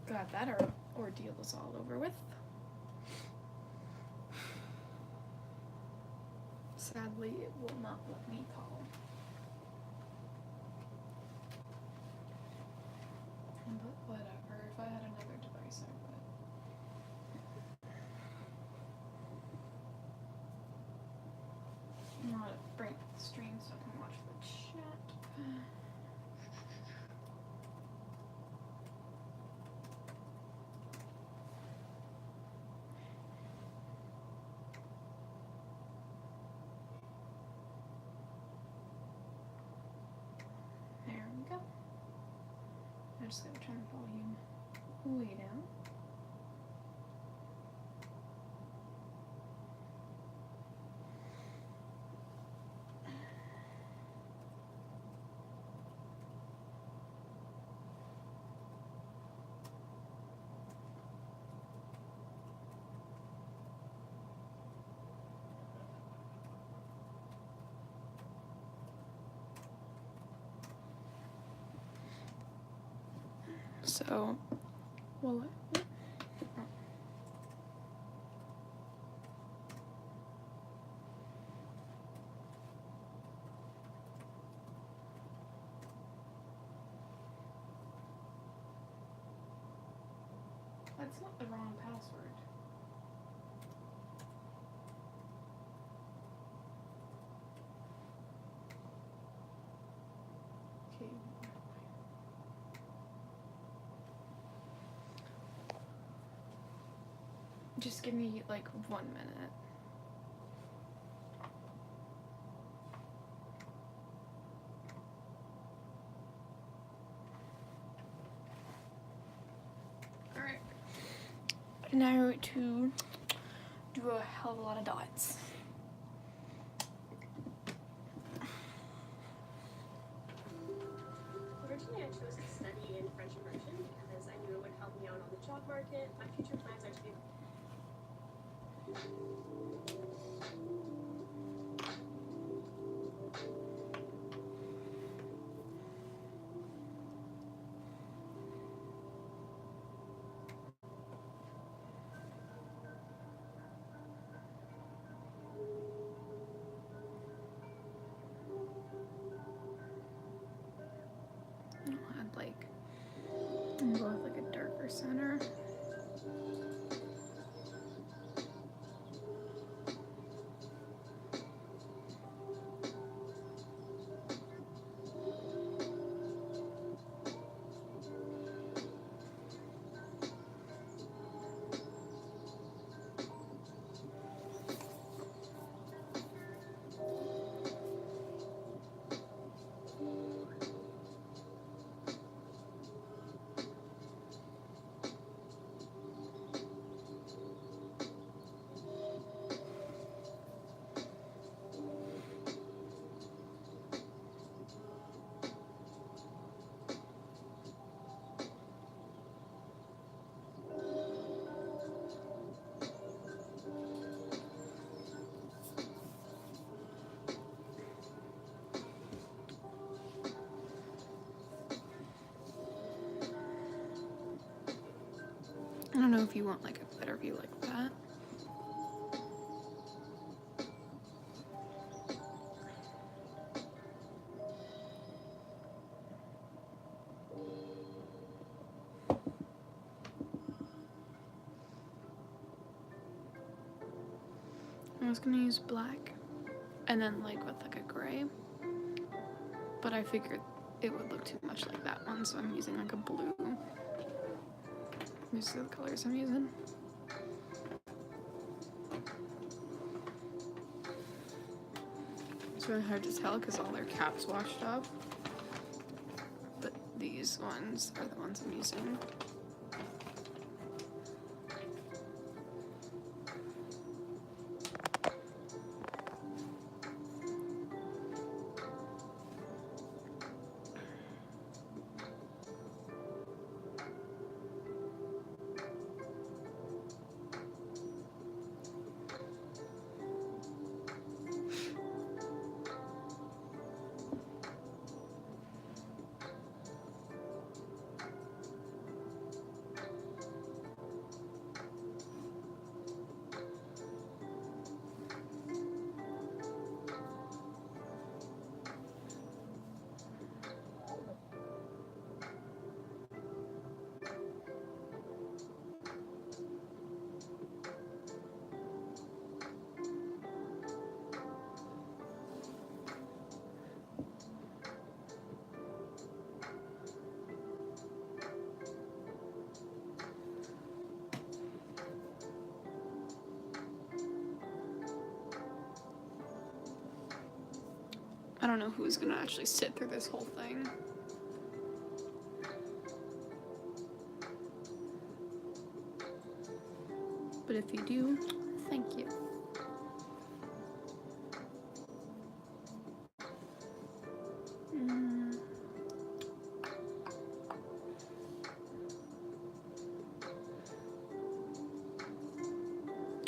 Glad that ordeal is all over with. Sadly, it will not let me call. But whatever, if I had another device, I would. I'm not bring up the stream so I can watch the chat. There we go. I'm just gonna turn the volume way down. So, well, that's not the wrong password. Okay. Just give me like 1 minute. Alright. Now to do a hell of a lot of dots. Originally, I chose to study in French immersion because I knew it would help me out on the job market. My future plans are to be I'll add like, I'm gonna go with like a darker center. I don't know if you want like a better view like that. I was gonna use black and then like with like a gray, but I figured it would look too much like that one, so I'm using like a blue. These are the colors I'm using. It's really hard to tell because all their caps washed off, but these ones are the ones I'm using. don't know who's gonna actually sit through this whole thing. But if you do, thank you.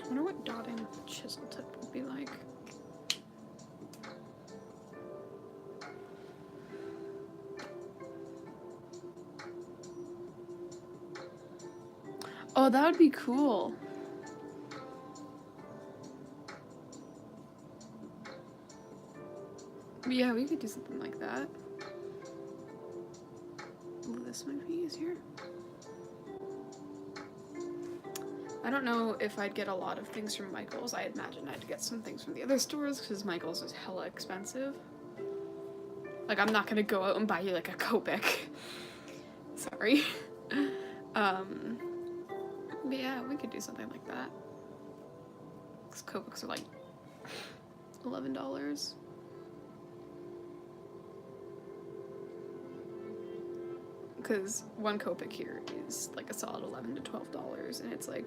I wonder what dotting with a chisel tip would be like. Oh, that would be cool. Yeah, we could do something like that. Ooh, this might be easier. I don't know if I'd get a lot of things from Michael's. I imagine I'd get some things from the other stores because Michael's is hella expensive. Like, I'm not gonna go out and buy you like a Copic. Sorry. But yeah, we could do something like that. Because Copics are like $11. Because one Copic here is like a solid $11 to $12, and it's like,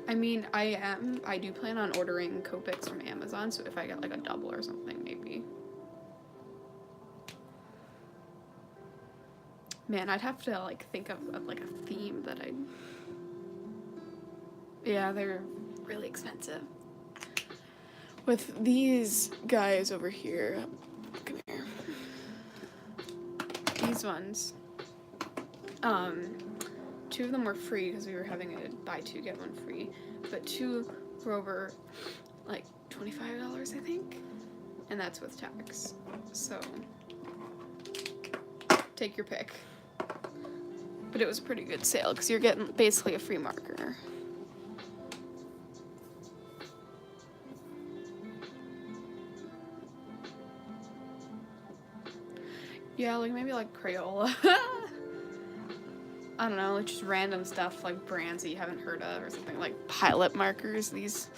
I mean, I do plan on ordering Copics from Amazon, so if I get like a double or something, maybe. Man, I'd have to like think of like a theme that I'd. Yeah, they're really expensive. With these guys over here, come here. These ones, 2 of them were free because we were having a buy 2 get 1 free, but 2 were over like $25, I think, and that's with tax. So take your pick. But it was a pretty good sale because you're getting basically a free marker. Yeah, like maybe like Crayola. I don't know, like just random stuff like brands that you haven't heard of or something, like Pilot markers, these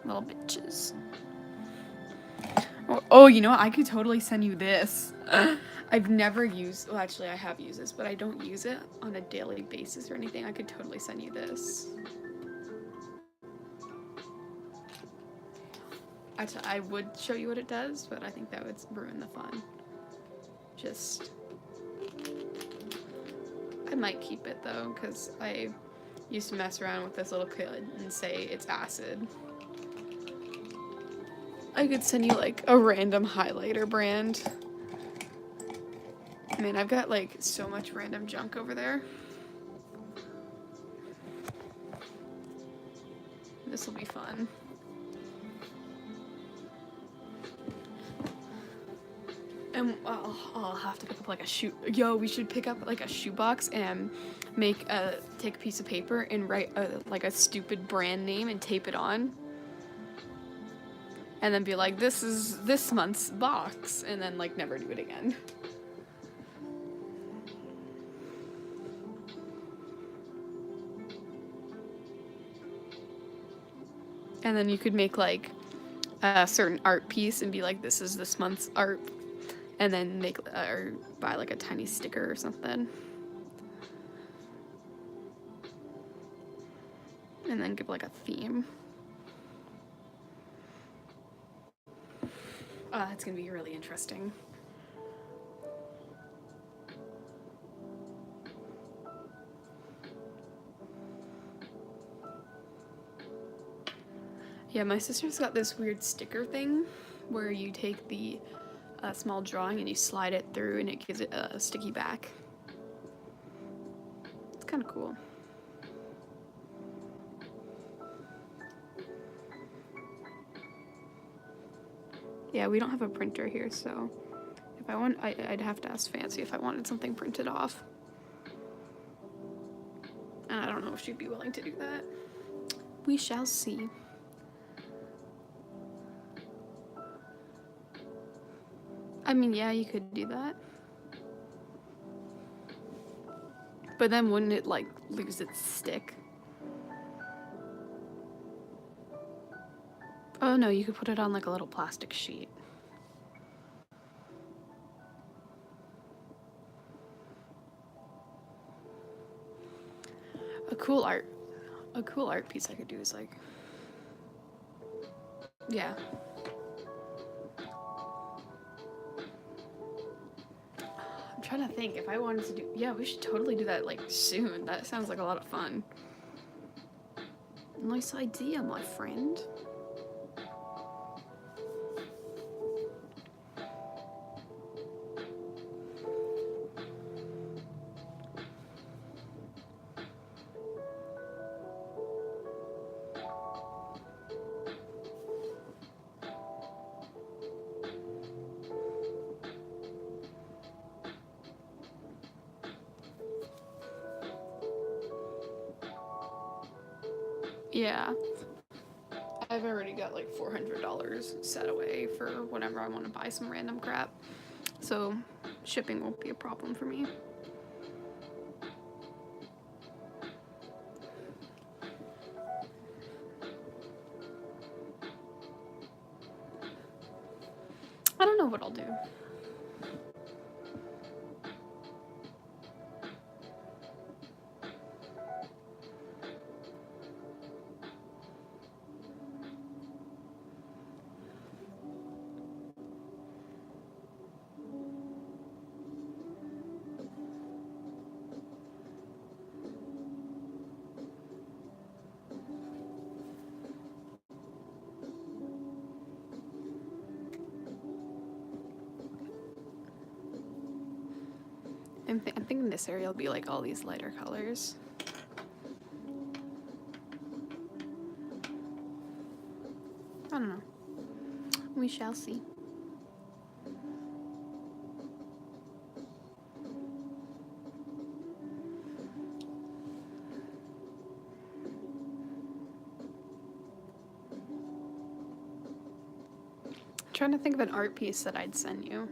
little bitches. Oh, you know what? I could totally send you this. I've never used, well actually I have used this, but I don't use it on a daily basis or anything. I could totally send you this. I would show you what it does, but I think that would ruin the fun. Just, I might keep it though, because I used to mess around with this little kid and say it's acid. I could send you like a random highlighter brand. I mean, I've got like so much random junk over there. This will be fun. And I'll have to pick up like a shoe. Yo, we should pick up like a shoebox and take a piece of paper and write like a stupid brand name and tape it on. And then be like, this is this month's box, and then like never do it again. And then you could make like a certain art piece and be like, this is this month's art. And then make or buy like a tiny sticker or something. And then give like a theme. It's gonna be really interesting. Yeah, my sister's got this weird sticker thing where you take the small drawing and you slide it through and it gives it a sticky back. It's kind of cool. Yeah, we don't have a printer here, so if I want, I'd have to ask Fancy if I wanted something printed off. And I don't know if she'd be willing to do that. We shall see. I mean, yeah, you could do that. But then wouldn't it, like, lose its stick? Oh no, you could put it on like a little plastic sheet. A cool art piece I could do is like, yeah. I'm trying to think if I wanted to do, yeah, we should totally do that like soon. That sounds like a lot of fun. Nice idea, my friend. Yeah. I've already got like $400 set away for whenever I want to buy some random crap. So shipping won't be a problem for me. I don't know what I'll do. I'm thinking this area will be like all these lighter colors. I don't know. We shall see. I'm trying to think of an art piece that I'd send you.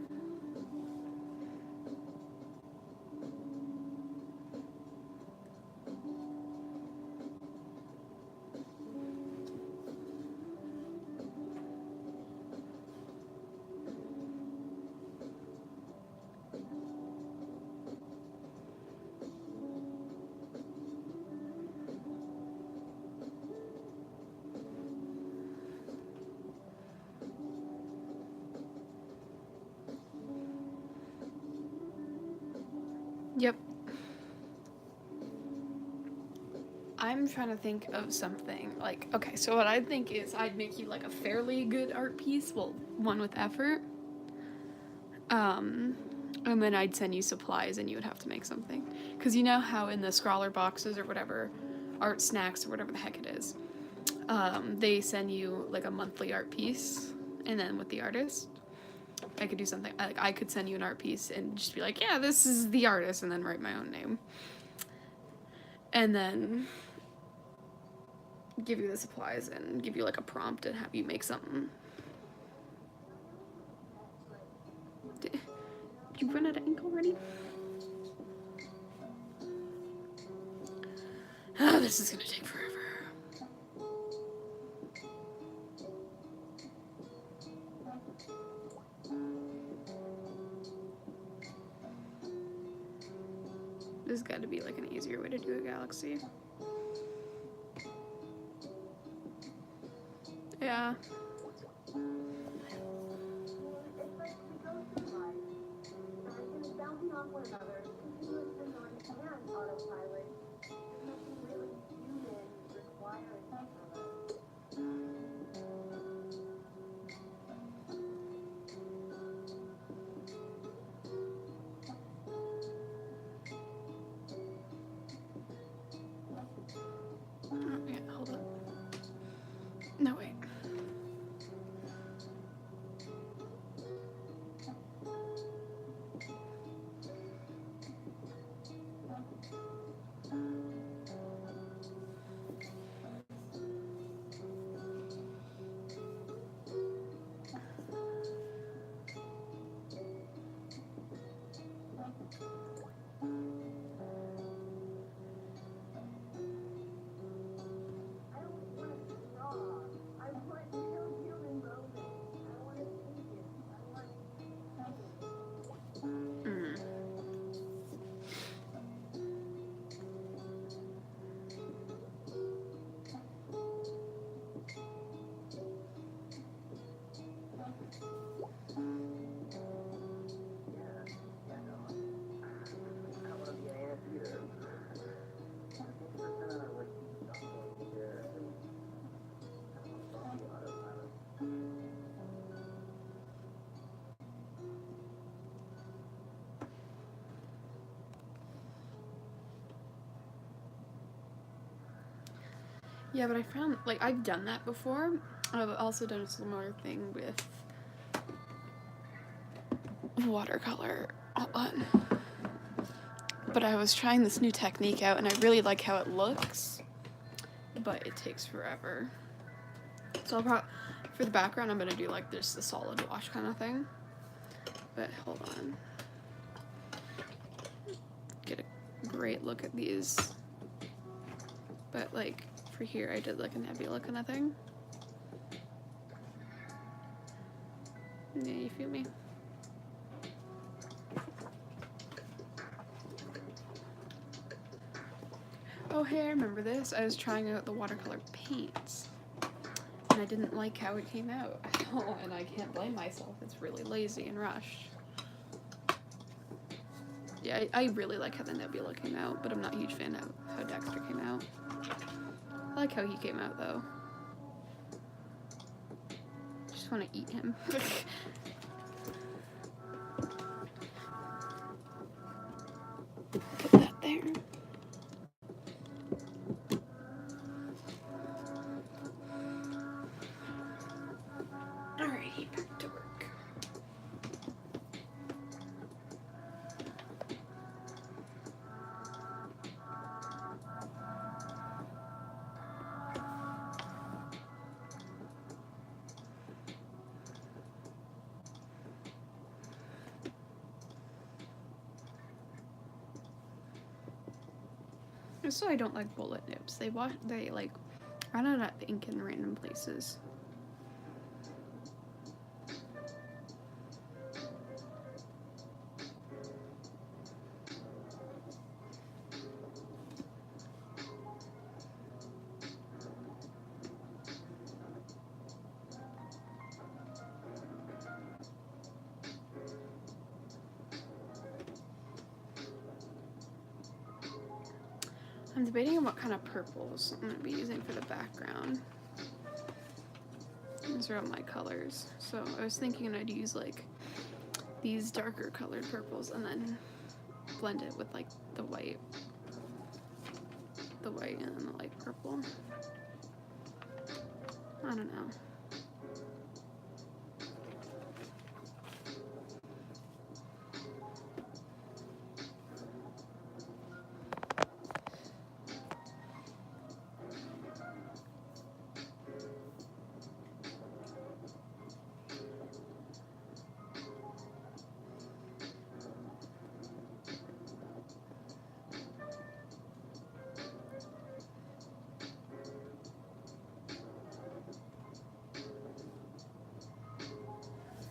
Yep. I'm trying to think of something like, okay, so what I'd think is I'd make you like a fairly good art piece, well, one with effort. And then I'd send you supplies and you would have to make something. Because you know how in the Scrawler boxes or whatever, art snacks or whatever the heck it is, they send you like a monthly art piece, and then with the artist, I could do something, like I could send you an art piece and just be like, yeah, this is the artist, and then write my own name. And then give you the supplies and give you like a prompt and have you make something. Did you run out of ink already? Oh, this is gonna take forever. There's got to be like an easier way to do a galaxy. Yeah. Oh, yeah, hold on. No, wait. Yeah, but I found, like, I've done that before. I've also done a similar thing with watercolor. Hold on. But I was trying this new technique out, and I really like how it looks, but it takes forever. So I'll probably, for the background, I'm gonna do like just the solid wash kind of thing. But hold on. Get a great look at these. But like for here, I did like a nebula kind of thing. Yeah, you feel me? Oh hey, I remember this. I was trying out the watercolor paints, and I didn't like how it came out. Oh, and I can't blame myself. It's really lazy and rushed. Yeah, I really like how the nebula came out, but I'm not a huge fan of how Dexter came out. I like how he came out though. Just want to eat him. Put that there. Alrighty, back to work. So I don't like bullet nibs. They like run out of ink in random places. I'm debating on what kind of purples I'm going to be using for the background. These are all my colors. So I was thinking I'd use like these darker colored purples and then blend it with like the white and the light purple. I don't know.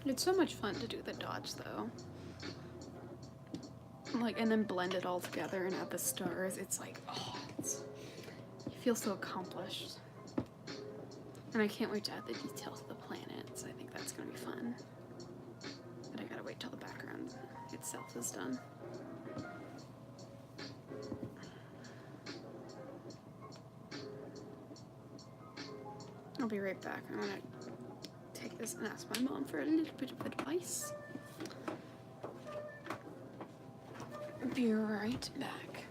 It's so much fun to do the dots though. Like, and then blend it all together and add the stars. It's like, oh, you feel so accomplished. And I can't wait to add the details of the planets. I think that's gonna be fun. But I gotta wait till the background itself is done. I'll be right back. I'm gonna take this and ask my mom for a little bit of advice. Be right back.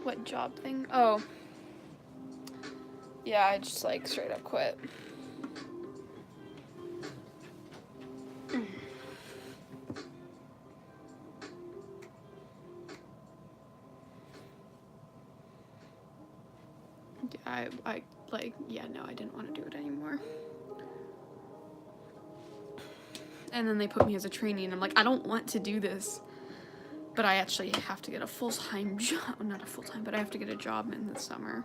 What job thing? Oh. Yeah, I just like straight up quit. Yeah, I like, yeah, no, I didn't want to do it anymore. And then they put me as a trainee, and I'm like, I don't want to do this. But I actually have to get a full-time job. Not a full-time, but I have to get a job in the summer.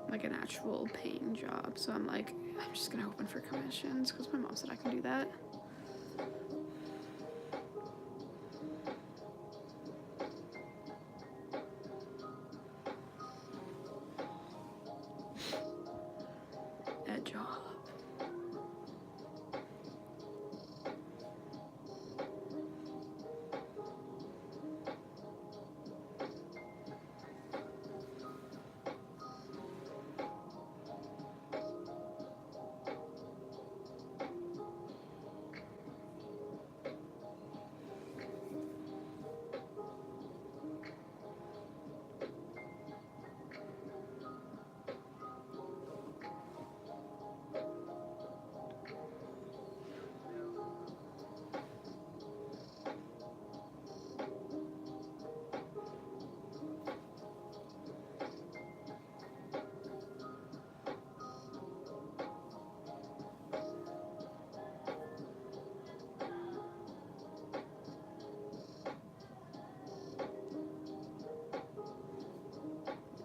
Like an actual paying job. So I'm like, I'm just gonna open for commissions because my mom said I can do that. A job.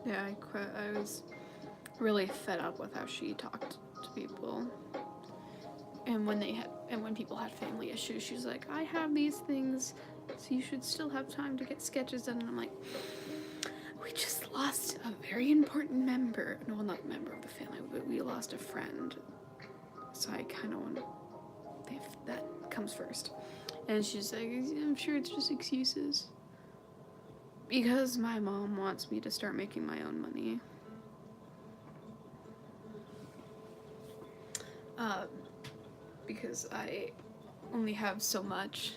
Yeah, I quit. I was really fed up with how she talked to people. And when people had family issues, she's like, I have these things, so you should still have time to get sketches done. And I'm like, we just lost a very important member. No, well, not a member of the family, but we lost a friend. So I kind of want to, that comes first. And she's like, I'm sure it's just excuses. Because my mom wants me to start making my own money. Because I only have so much,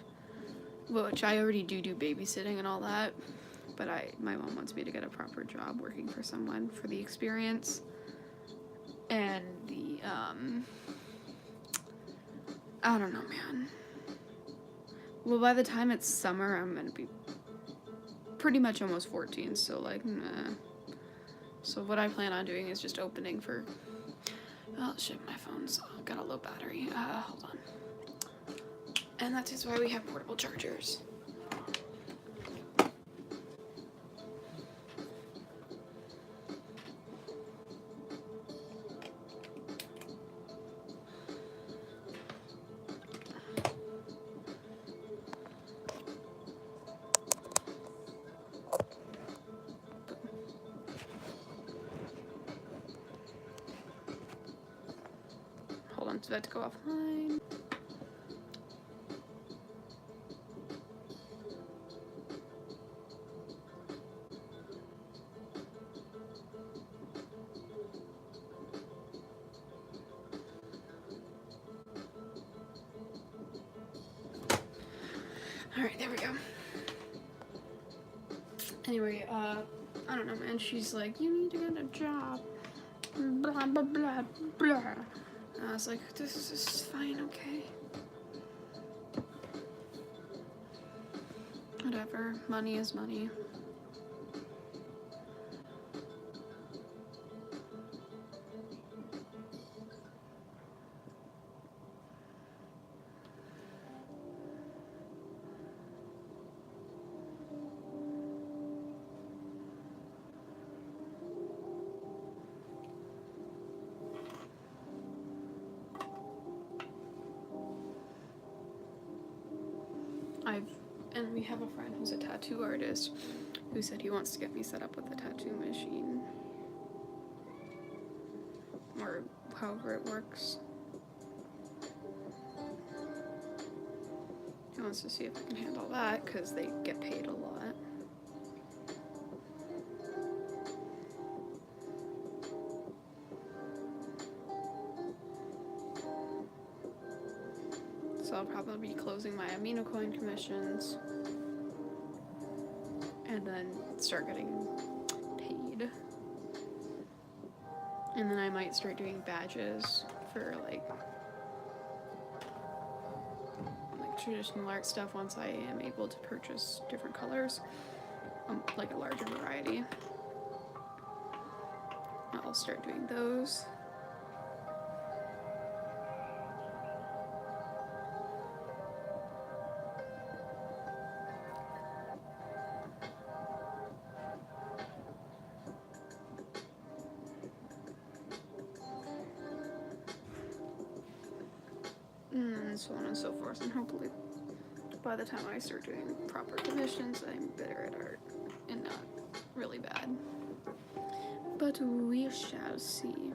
which I already do babysitting and all that, but my mom wants me to get a proper job working for someone for the experience and the, I don't know, man. Well, by the time it's summer, I'm gonna be pretty much almost 14, so like, nah. So what I plan on doing is just opening for, oh shit, my phone's got a low battery. Hold on. And that is why we have portable chargers. Hold on, it's about to go offline. Alright, there we go. Anyway, I don't know, man. She's like, you need to get a job. Blah, blah, blah, blah. And I was like, this is fine, okay. Whatever. Money is money. And we have a friend who's a tattoo artist who said he wants to get me set up with a tattoo machine. Or however it works. He wants to see if I can handle that because they get paid a lot. So I'll probably be closing my AminoCoin commissions. And start getting paid. And then I might start doing badges for like traditional art stuff once I am able to purchase different colors, like a larger variety. I'll start doing those. And so on and so forth, and hopefully by the time I start doing proper commissions, I'm better at art and not really bad. But we shall see.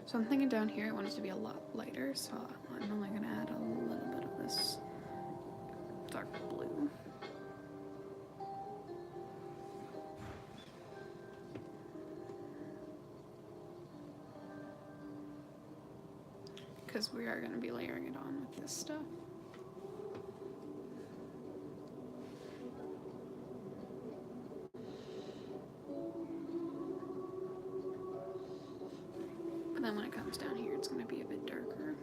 So I'm thinking down here I want it to be a lot lighter, so I'm only going to add a little bit of this dark blue. Because we are going to be layering it on with this stuff. But then when it comes down here, it's going to be a bit darker.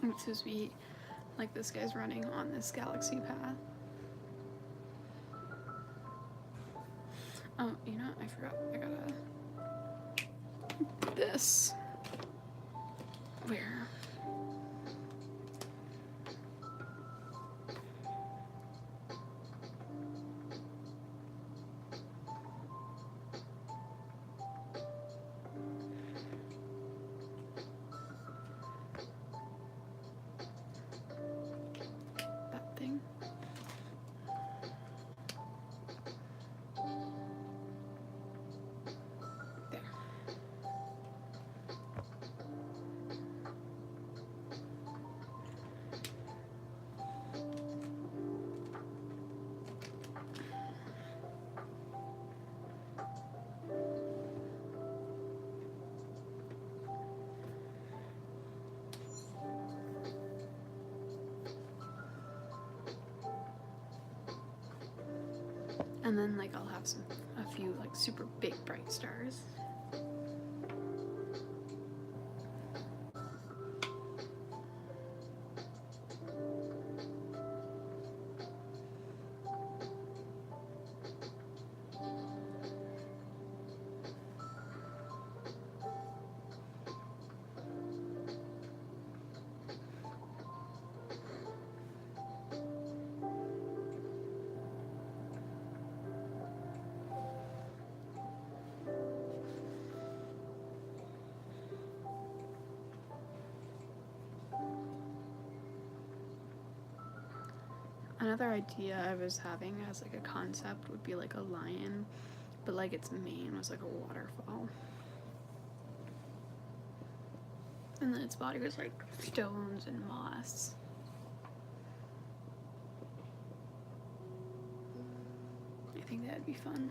It's supposed to be like this guy's running on this galaxy path. Oh, you know, I forgot. I gotta this. Where? That thing. There. And then like I'll have a few like super big bright stars. Another idea I was having as like a concept would be like a lion, but like its mane was like a waterfall. And then its body was like stones and moss. I think that'd be fun.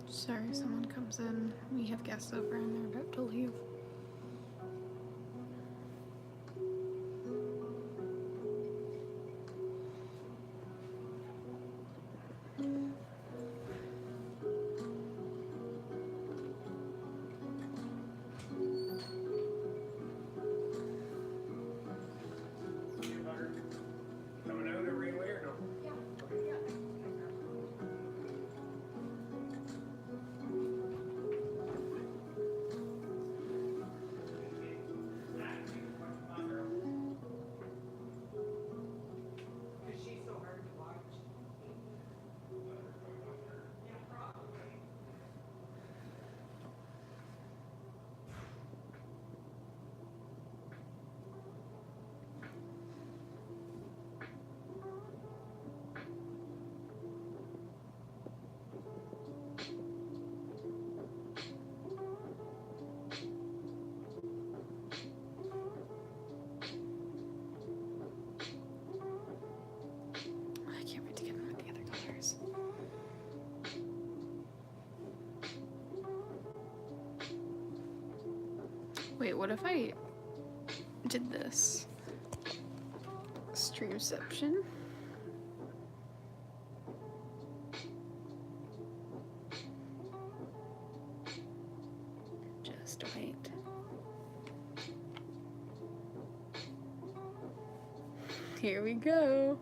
Sorry, someone comes in. We have guests over and they're about to leave. Wait, what if I did this? Streamception. Just wait. Here we go.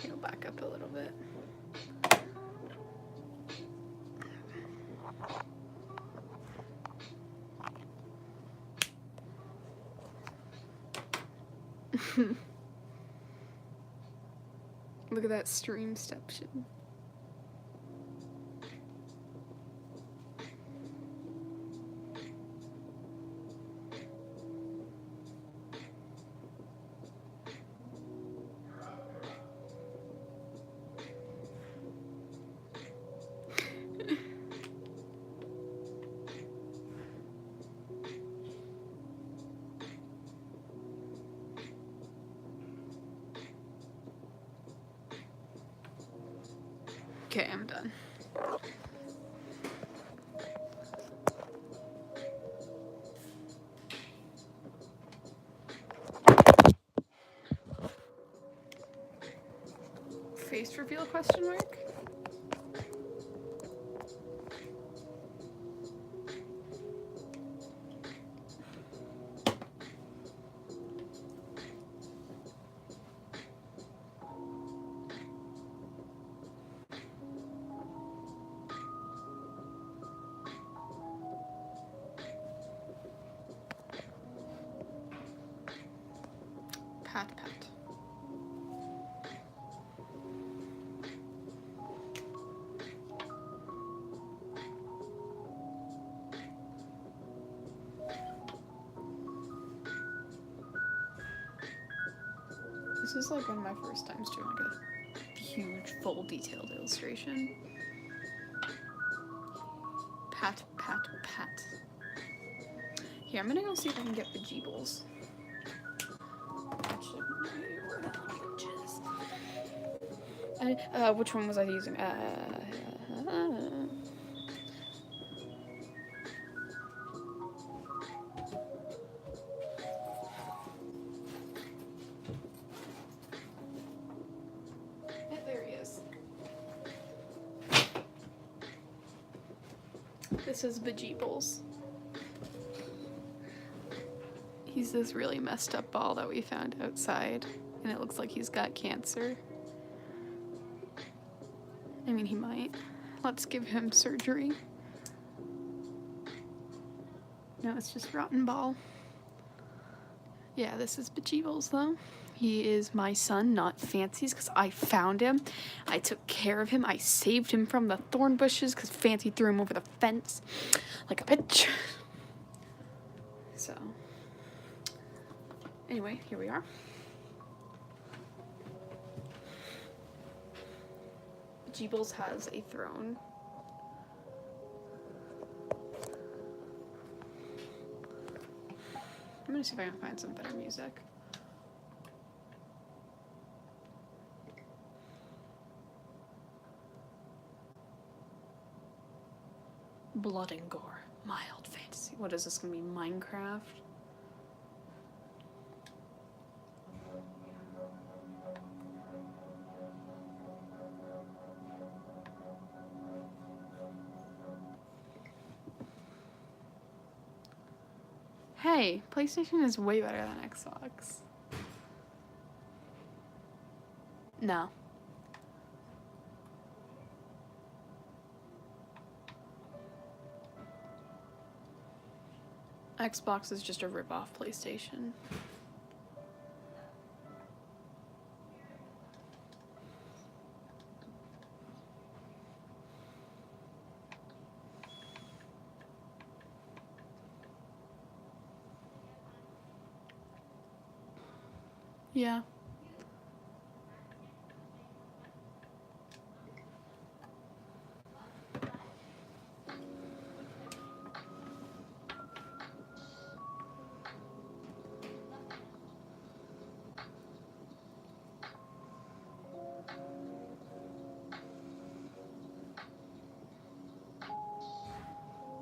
Go back up a little bit. Look at that streamception. Okay, I'm done. Face reveal question mark? Pat pat. This is like one of my first times doing like a huge, full, detailed illustration. Pat, pat, pat. Here, I'm gonna go see if I can get Bejeebles. Actually, where the hell is which one was I using? There he is. This is Bejeebles. He's this really messed up ball that we found outside, and it looks like he's got cancer. I mean, he might. Let's give him surgery. No, it's just rotten ball. Yeah, this is Bejeebles, though. He is my son, not Fancy's, because I found him. I took care of him. I saved him from the thorn bushes, because Fancy threw him over the fence like a bitch. So, anyway, here we are. Bejeebles has a throne. I'm gonna see if I can find some better music. Blood and gore, mild fantasy. What is this gonna be, Minecraft? Hey, PlayStation is way better than Xbox. No. Xbox is just a rip-off PlayStation. Yeah.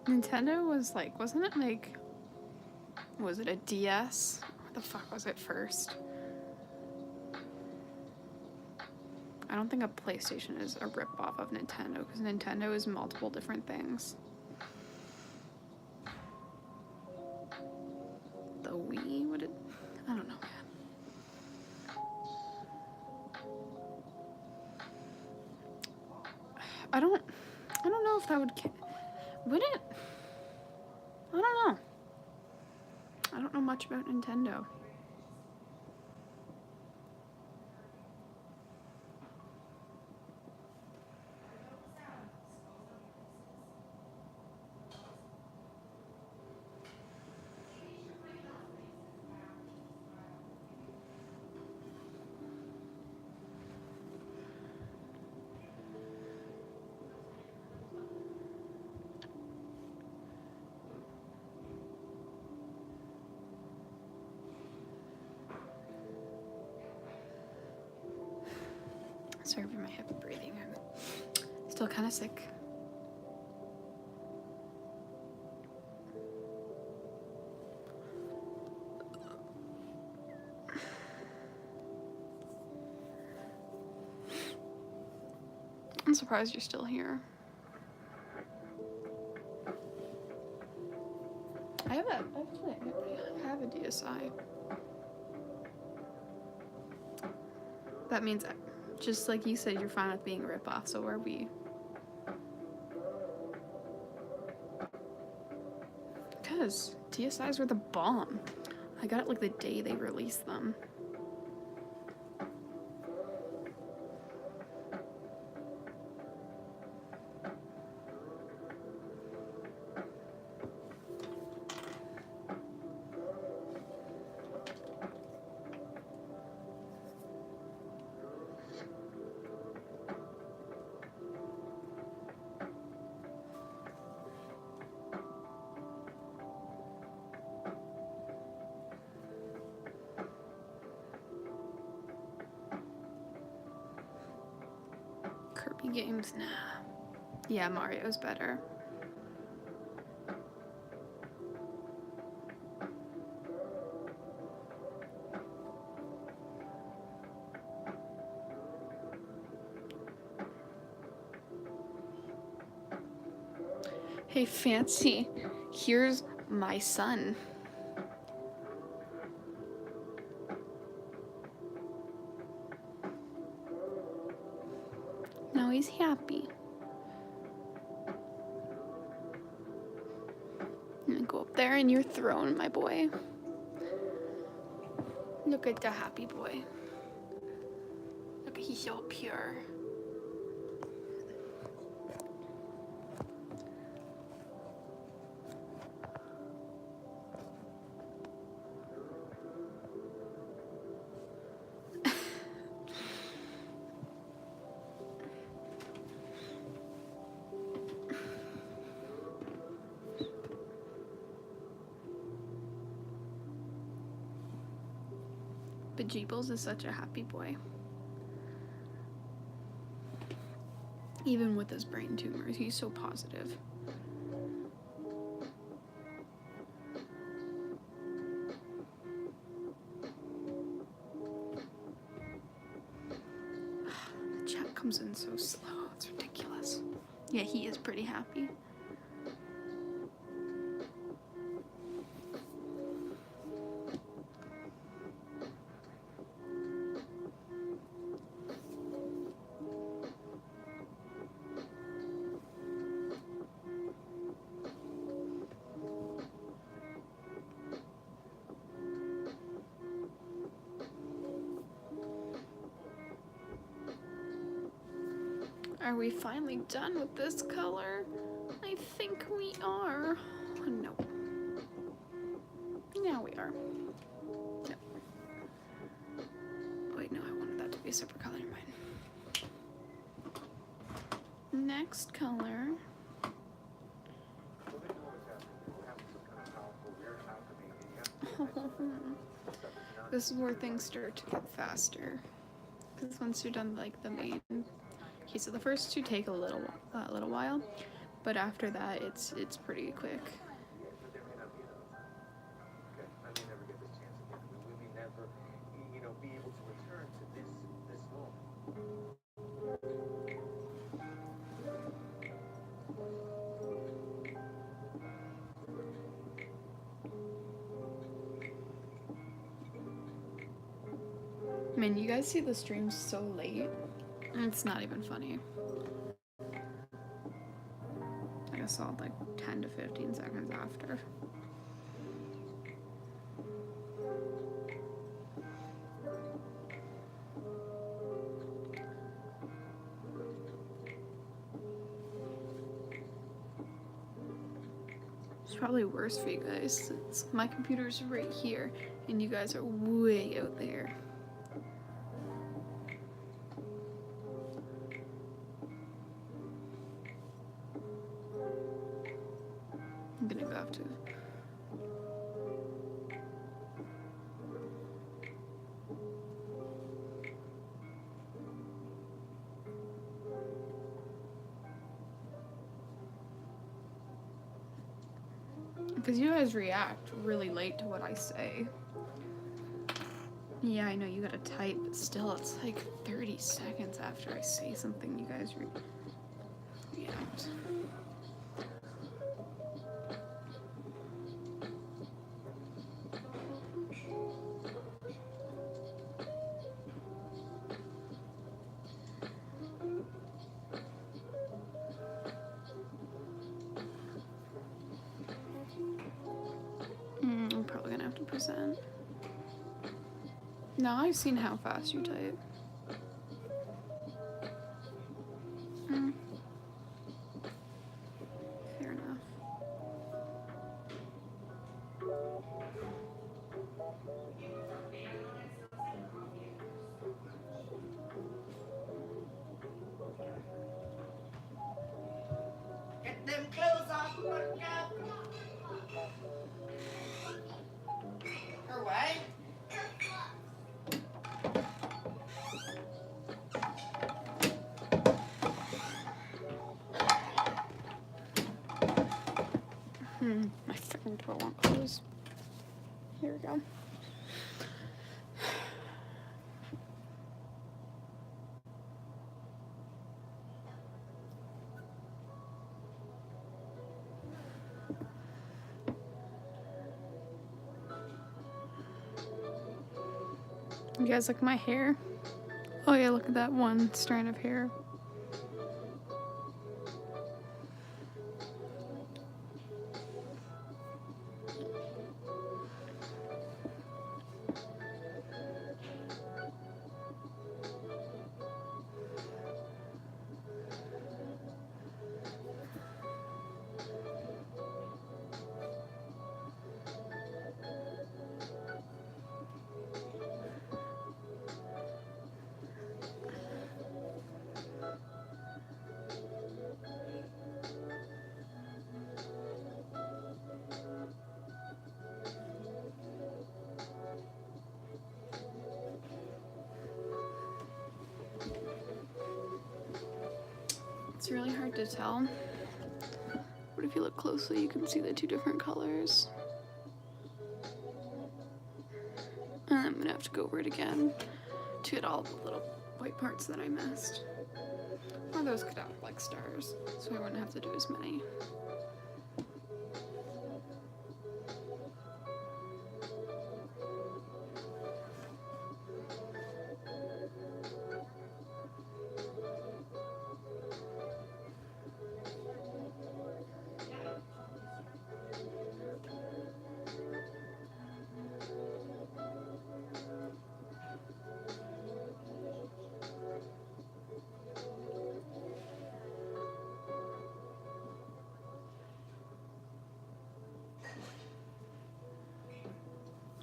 Nintendo was like, wasn't it like, was it a DS? What the fuck was it first? I don't think a PlayStation is a ripoff of Nintendo, because Nintendo is multiple different things. The Wii? What it? I don't know, man. I don't know if that would would it? I don't know. I don't know much about Nintendo. Sorry for my heavy breathing. I'm still kind of sick. I'm surprised you're still here. I have a DSi. That means, just like you said, you're fine with being a ripoff, so are we. Because DSIs were the bomb. I got it like the day they released them. Kirby games, nah. Yeah, Mario's better. Hey, Fancy, here's my son. Now he's happy. I'm gonna go up there in your throne, my boy. Look at the happy boy. Look, he's so pure. But Jeebles is such a happy boy. Even with his brain tumors, he's so positive. The chat comes in so slow, it's ridiculous. Yeah, he is pretty happy. Are we finally done with this color? I think we are. No. Now we are. No. Wait, no, I wanted that to be a separate color. Never mind. Next color. This is where things start to get faster. Because once you're done like the main. Okay, so the first two take a little while, but after that, it's pretty quick. But there may not be another time. Okay? I may never get this chance again. We may never, be able to return to this moment. Man, you guys see the streams so late. It's not even funny. I saw it like 10 to 15 seconds after. It's probably worse for you guys since my computer's right here and you guys are way out there. I'm gonna go have to. Because you guys react really late to what I say. Yeah, I know you gotta type, but still, it's like 30 seconds after I say something, you guys react. I'm probably gonna have to present. Now I've seen how fast you type. Fair enough. Get them clothes off, Buttercup. Her way? My freaking door won't close. Here we go. You guys look at my hair. Oh yeah, look at that one strand of hair. It's really hard to tell, but if you look closely, you can see the two different colors. And I'm gonna have to go over it again to get all the little white parts that I missed. Or those could act like stars, so I wouldn't have to do as many.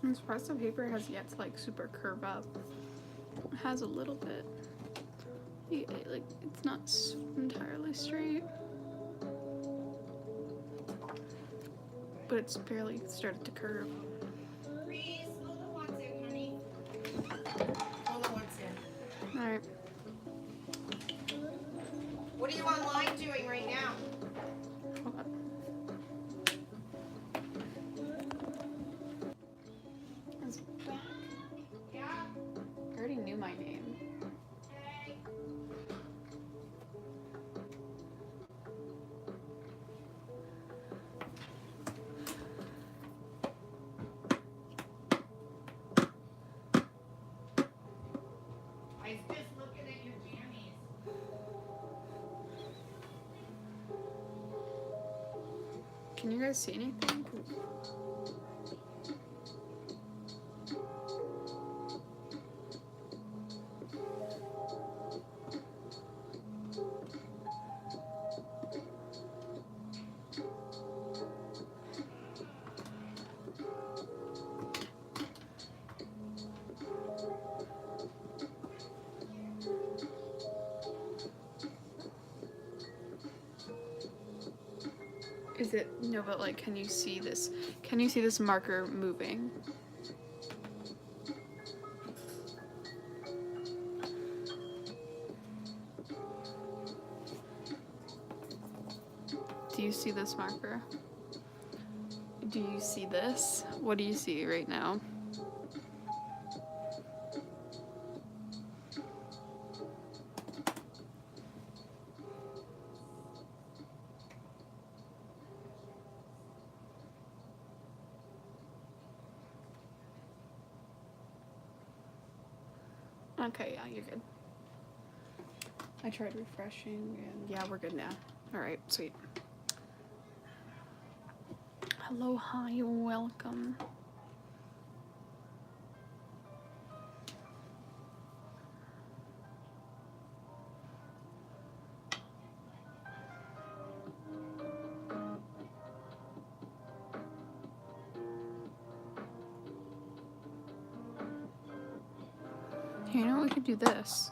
I'm surprised the paper has yet to like super curve up. It has a little bit. Like it's not entirely straight, but it's barely started to curve. Reese, hold the ones in, honey. Hold the ones in. All right. What are you online doing right now? my name. Hey. I was just looking at your jammies. Can you guys see anything? 'Cause- Is it no? But like, can you see this? Can you see this marker moving? Do you see this marker? Do you see this? What do you see right now? Okay, yeah, you're good. I tried refreshing and yeah, we're good now. Alright, sweet. Hello, hi, welcome. You know, we could do this.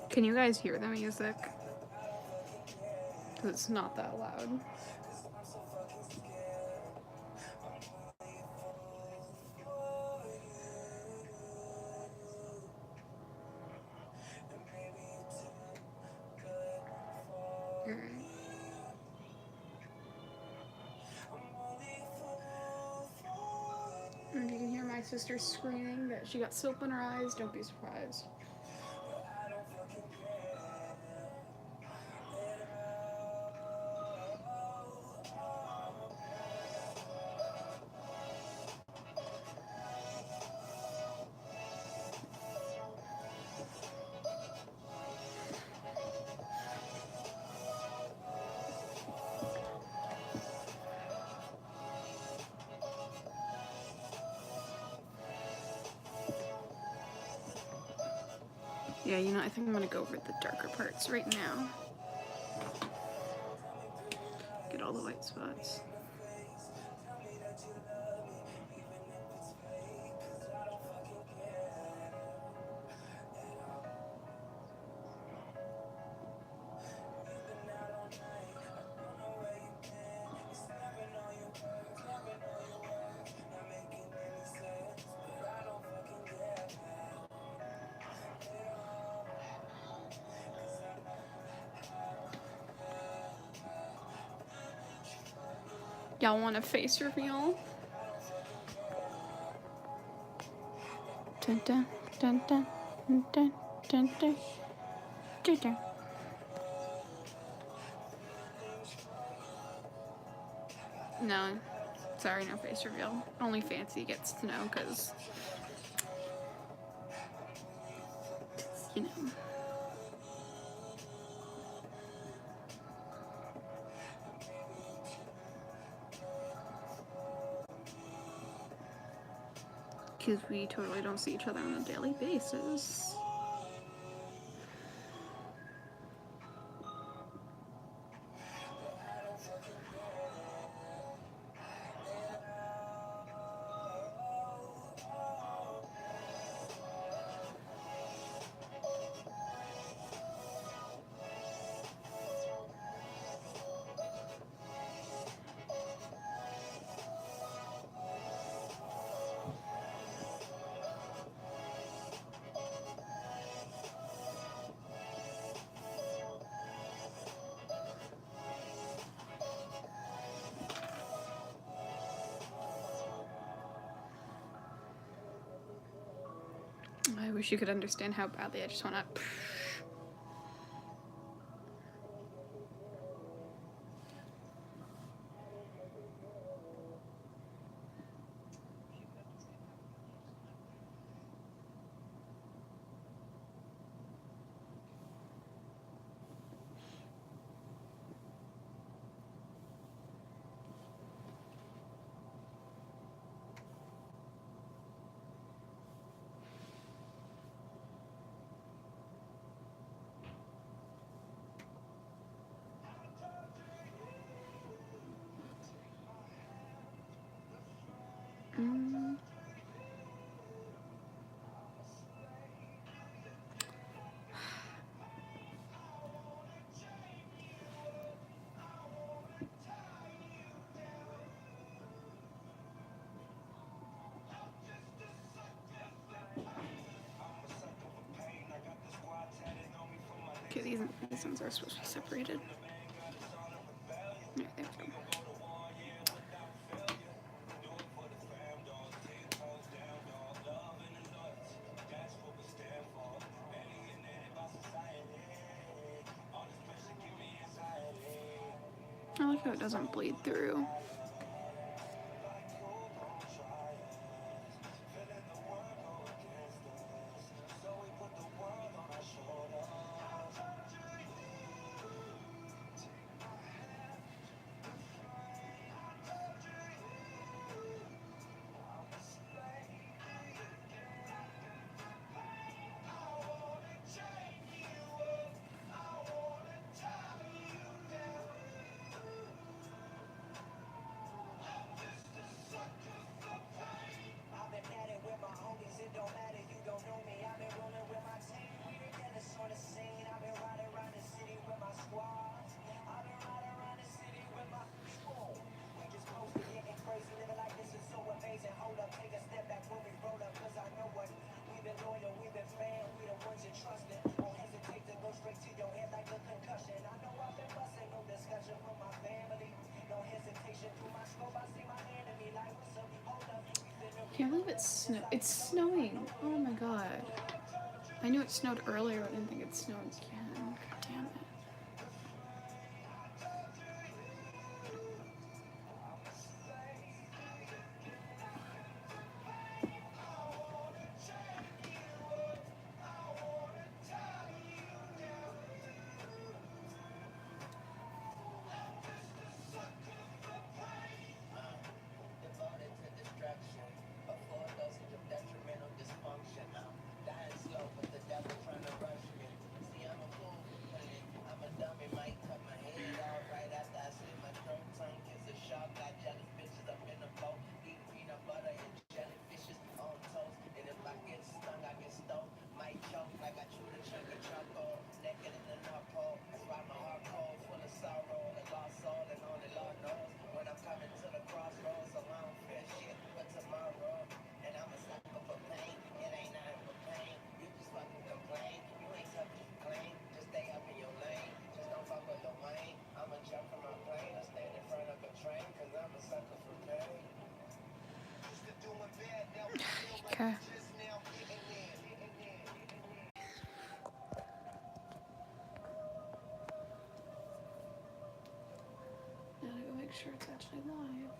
Can you guys hear the music? Because it's not that loud. Alright. And you can hear my sister screaming that she got soap in her eyes. Don't be surprised. Yeah, you know, I think I'm gonna go over the darker parts right now. all the white spots. Y'all want a face reveal? Dun dun dun dun dun dun dun dun dun dun. No, sorry, no face reveal. Only Fancy gets to know, cause you know. Because we totally don't see each other on a daily basis. I wish you could understand how badly I just want to. Okay, these ones are supposed to be separated. There we go. I like how it doesn't bleed through. Can't believe it's snowing. Oh my god. I knew it snowed earlier, but I didn't think it snowed again. God damn it. Okay. Now I gotta make sure it's actually live.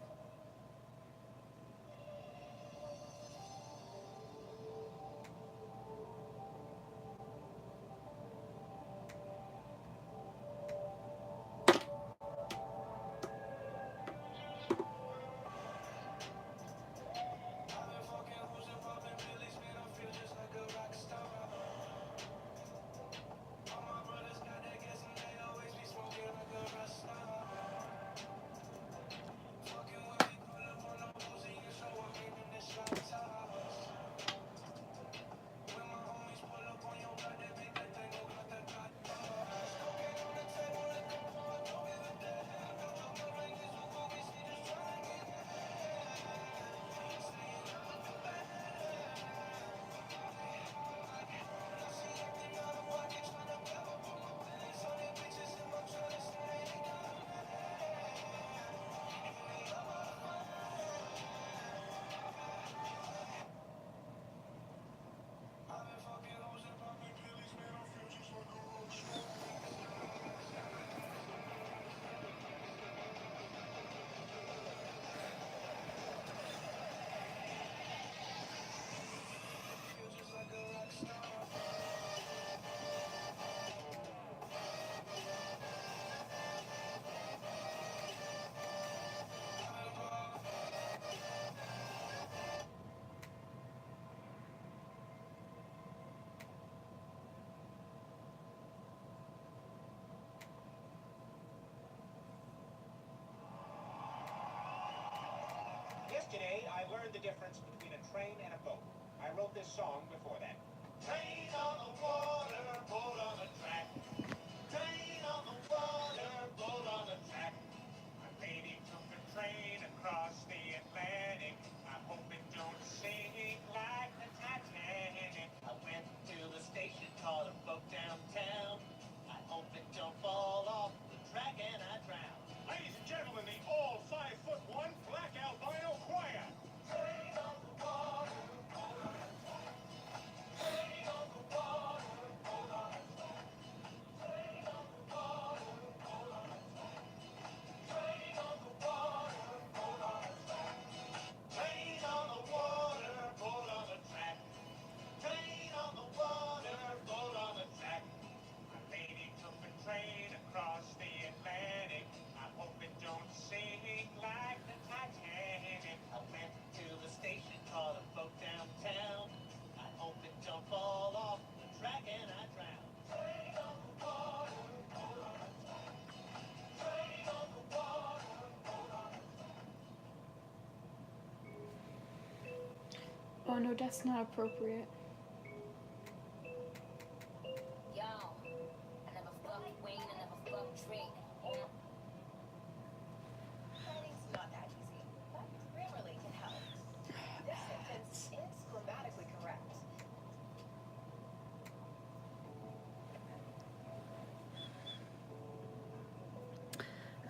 Yesterday, I learned the difference between a train and a boat. I wrote this song before that. Train on the water, boat on the track. Train on the water, boat on the track. My lady took the train across the Atlantic. I hope it don't sink like the Titanic. I went to the station, called a boat downtown. I hope it don't fall off the track and I drown. Ladies and gentlemen, the all 5'1" black albino choir. Train on the water, boat on the track. Train on the water, boat on the track. Train on the water, boat on the track. Train on the water, boat on the track. Train on the water, boat on the track. Train on the water, boat on the track. My lady took a train across the Atlantic. I hope it don't sink like the Titanic. I went to the station, called a boat downtown. I hope it don't fall off the track and I drown. Train on the water, boat on the track. Train on the water, boat on the track. Oh no, that's not appropriate. Yo, I never fucked Wayne, I never fucked Drake. Writing's not that easy, but Grammarly can help. This sentence is grammatically correct.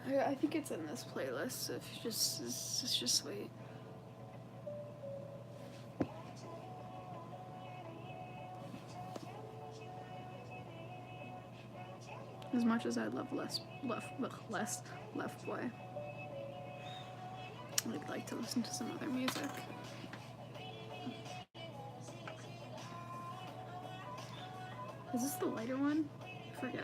I think it's in this playlist. If you just wait. As much as I love Left Boy, I'd like to listen to some other music. Is this the lighter one? I forget.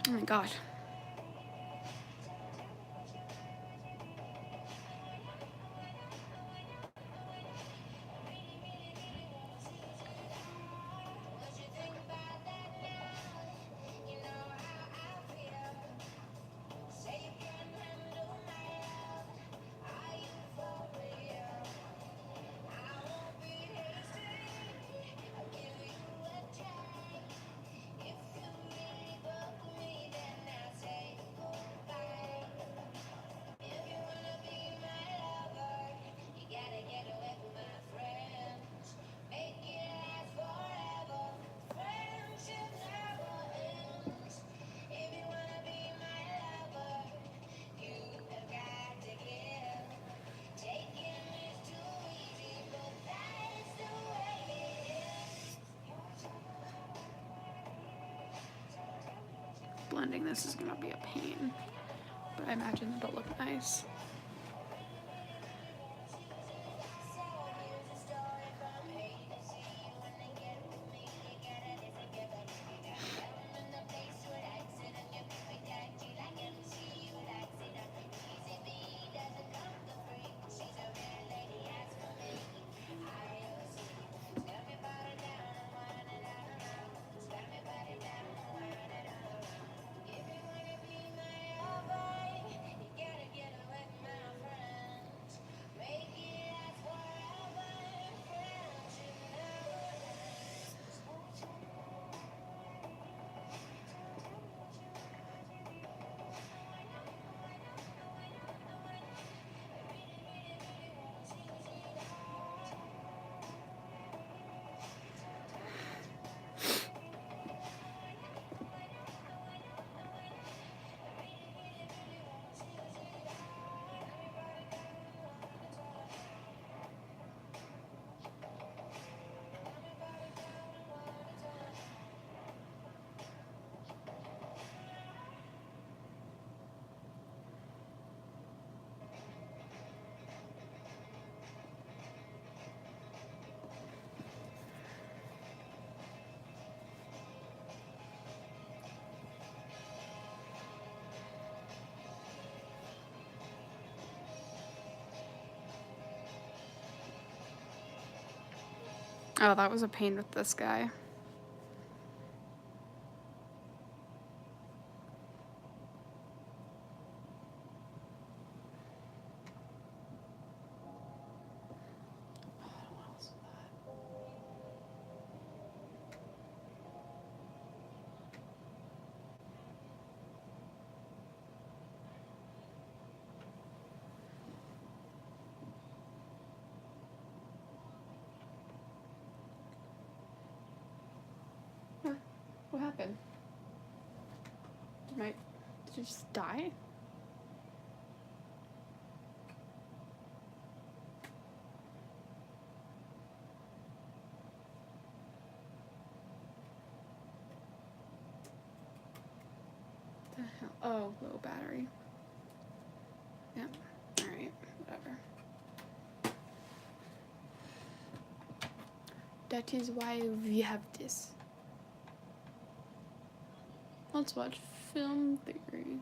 Oh my god. blending this is gonna be a pain, but I imagine it'll look nice. Oh, that was a pain with this guy. Huh? What happened? Did you just die? The hell? Oh, low battery. Yeah. Alright, whatever. That is why we have this. Let's watch Film Theory.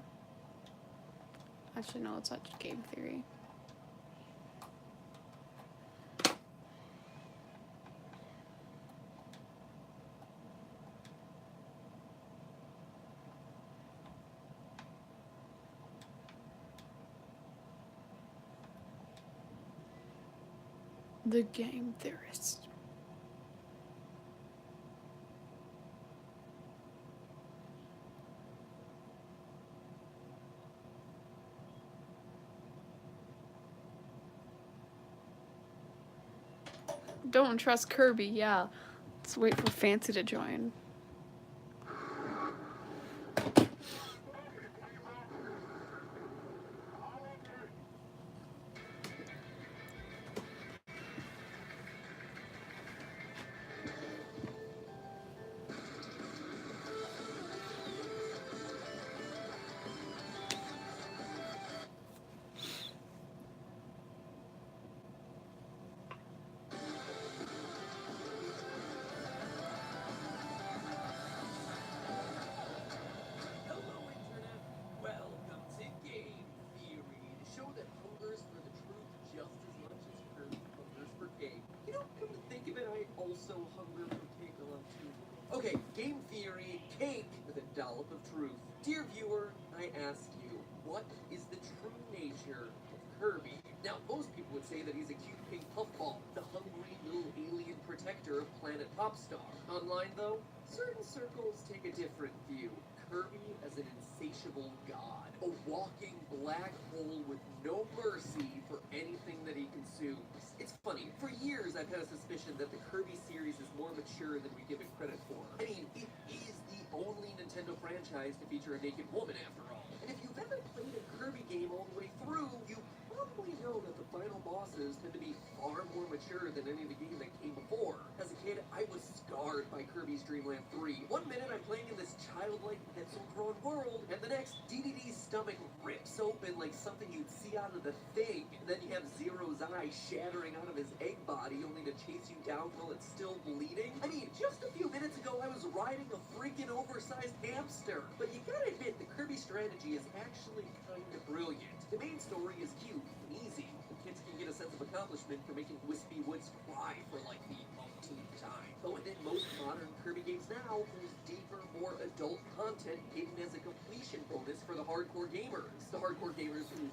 Actually, no, let's watch Game Theory. The Game Theorist. Don't trust Kirby, yeah. Let's wait for Fancy to join. Hello, Internet. Welcome to Game Theory, the show that hungers for the truth just as much as Kirby hungers for cake. You know, come to think of it, I also hunger for cake a lot too. Okay, Game Theory, cake with a dollop of truth. Dear viewer, I ask you, what is the true nature of Kirby? Now, most people would say that he's a cute pink puffball, the hungry little alien protector of Planet Popstar. Online, though, certain circles take a different view. Kirby as an insatiable god, a walking black hole with no mercy for anything that he consumes. It's funny, for years I've had a suspicion that the Kirby series is more mature than we give it credit for. I mean, it is the only Nintendo franchise to feature a naked woman after all. And if you've ever played a Kirby game all the way through, you probably know that the final bosses tend to be far more mature than any of the games that came before. As a kid, I was scarred by Kirby's Dream Land 3. One minute I'm playing in this childlike pencil-drawn world, next, DDD's stomach rips open like something you'd see out of The Thing, and then you have Zero's eye shattering out of his egg body only to chase you down while it's still bleeding. I mean, just a few minutes ago I was riding a freaking oversized hamster. But you gotta admit, the Kirby strategy is actually kinda brilliant. The main story is cute and easy. The kids can get a sense of accomplishment for making Wispy Woods cry for like the umpteenth time. Oh, and in most modern Kirby games now, there's deeper, more adult content hidden as a completion bonus for the hardcore gamers. The hardcore gamers who,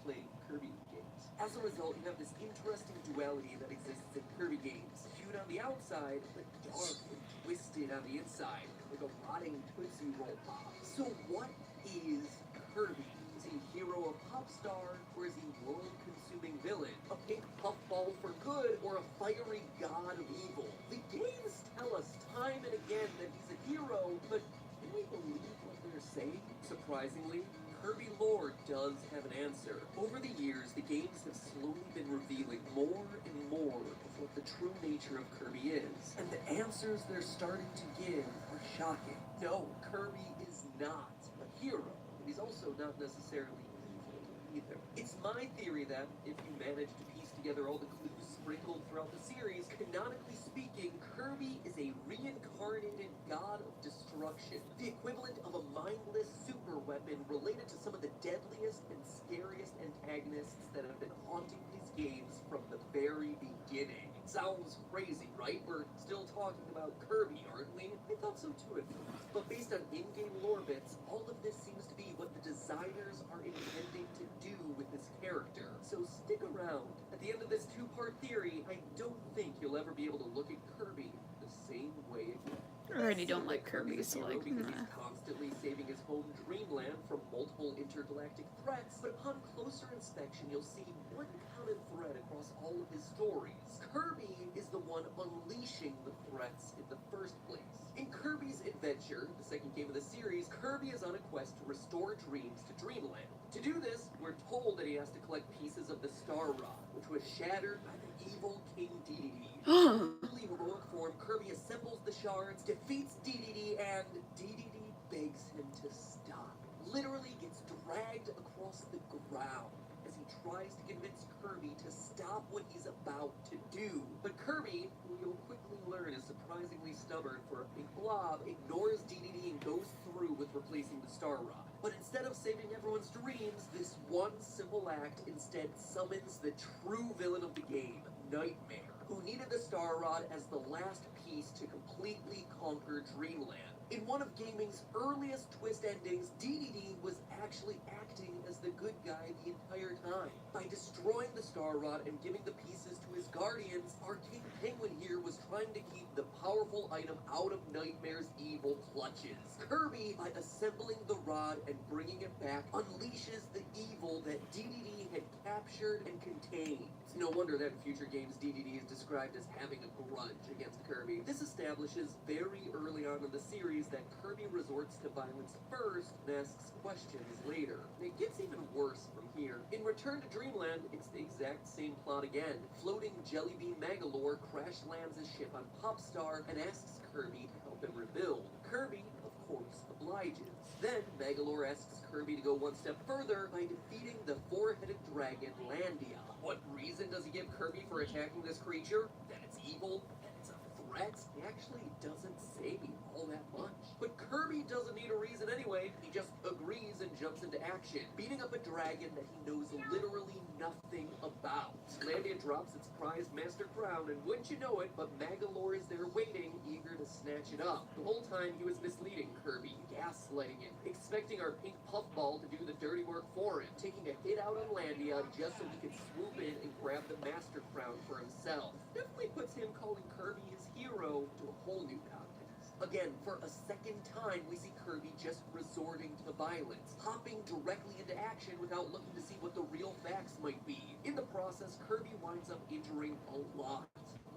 play Kirby games. As a result, you have this interesting duality that exists in Kirby games. Cute on the outside, but dark and twisted on the inside, like a rotting Tootsie Roll Pop. So what is Kirby? Is he a hero of Popstar, or is he world-consuming villain? A pink puffball for good, or a fiery god of evil? The games tell us time and again that he's a hero, but can we believe what they're saying? Surprisingly, Kirby lore does have an answer. Over the years, the games have slowly been revealing more and more of what the true nature of Kirby is. And the answers they're starting to give are shocking. No, Kirby is not a hero. And he's also not necessarily evil either. It's my theory that if you manage to piece together all the clues sprinkled throughout the series, canonically speaking, Kirby is a reincarnated god of destruction. The equivalent of a mindless super weapon related to some of the deadliest and scariest antagonists that have been haunting these games from the very beginning. Sounds crazy, right? We're still talking about Kirby, aren't we? I thought so too at first. But based on in-game lore bits, all of this seems to be what the designers are intending to do with this character. So stick around. At the end of this two-part theory, I don't think you'll ever be able to look at Kirby the same way again. I already don't like Kirby, so like, Because nah. he's constantly saving his home dreamland from multiple intergalactic threats, but upon closer inspection, you'll see one common thread across all of his stories. Kirby is the one unleashing the threats in the first place. In Kirby's Adventure, the second game of the series, Kirby is on a quest to restore dreams to Dreamland. To do this, we're told that he has to collect pieces of the Star Rod, which was shattered by the evil King Dedede. In truly heroic form, Kirby assembles the shards, defeats Dedede, and Dedede begs him to stop. Literally gets dragged across the ground as he tries to convince Kirby to stop what he's about to do. But Kirby, who you'll quickly learn is surprisingly stubborn for a big blob, ignores Dedede and goes through with replacing the Star Rod. But instead of saving everyone's dreams, this one simple act instead summons the true villain of the game, Nightmare, who needed the Star Rod as the last piece to completely conquer Dreamland. In one of gaming's earliest twist endings, Dedede was actually acting as the good guy the entire time. By destroying the Star Rod and giving the pieces to his guardians, our King Penguin here was trying to keep the powerful item out of Nightmare's evil clutches. Kirby, by assembling the rod and bringing it back, unleashes the evil that Dedede had captured and contained. It's no wonder that in future games Dedede is described as having a grudge against Kirby. This establishes very early on in the series that Kirby resorts to violence first and asks questions later. And it gets even worse from here. In Return to Dreamland, it's the exact same plot again. Floating Jellybean Magolor crash lands his ship on Popstar and asks Kirby to help him rebuild. Kirby, of course, obliges. Then Magolor asks Kirby to go one step further by defeating the four-headed dragon Landia. What reason does he give Kirby for attacking this creature? That it's evil? That it's a threat? He actually doesn't say all that much. But Kirby doesn't need a reason anyway. He just agrees and jumps into action, beating up a dragon that he knows literally nothing about. Landia drops its prized master crown, and wouldn't you know it, but Magolor is there waiting, eager to snatch it up. The whole time he was misleading Kirby, gaslighting him, expecting our pink puffball to do the dirty work for him, taking a hit out on Landia just so he could swoop in and grab the master crown for himself. Definitely puts him calling Kirby his hero to a whole new context. Again, for a second time, we see Kirby just resorting to violence, hopping directly into action without looking to see what the real facts might be. In the process, Kirby winds up injuring a lot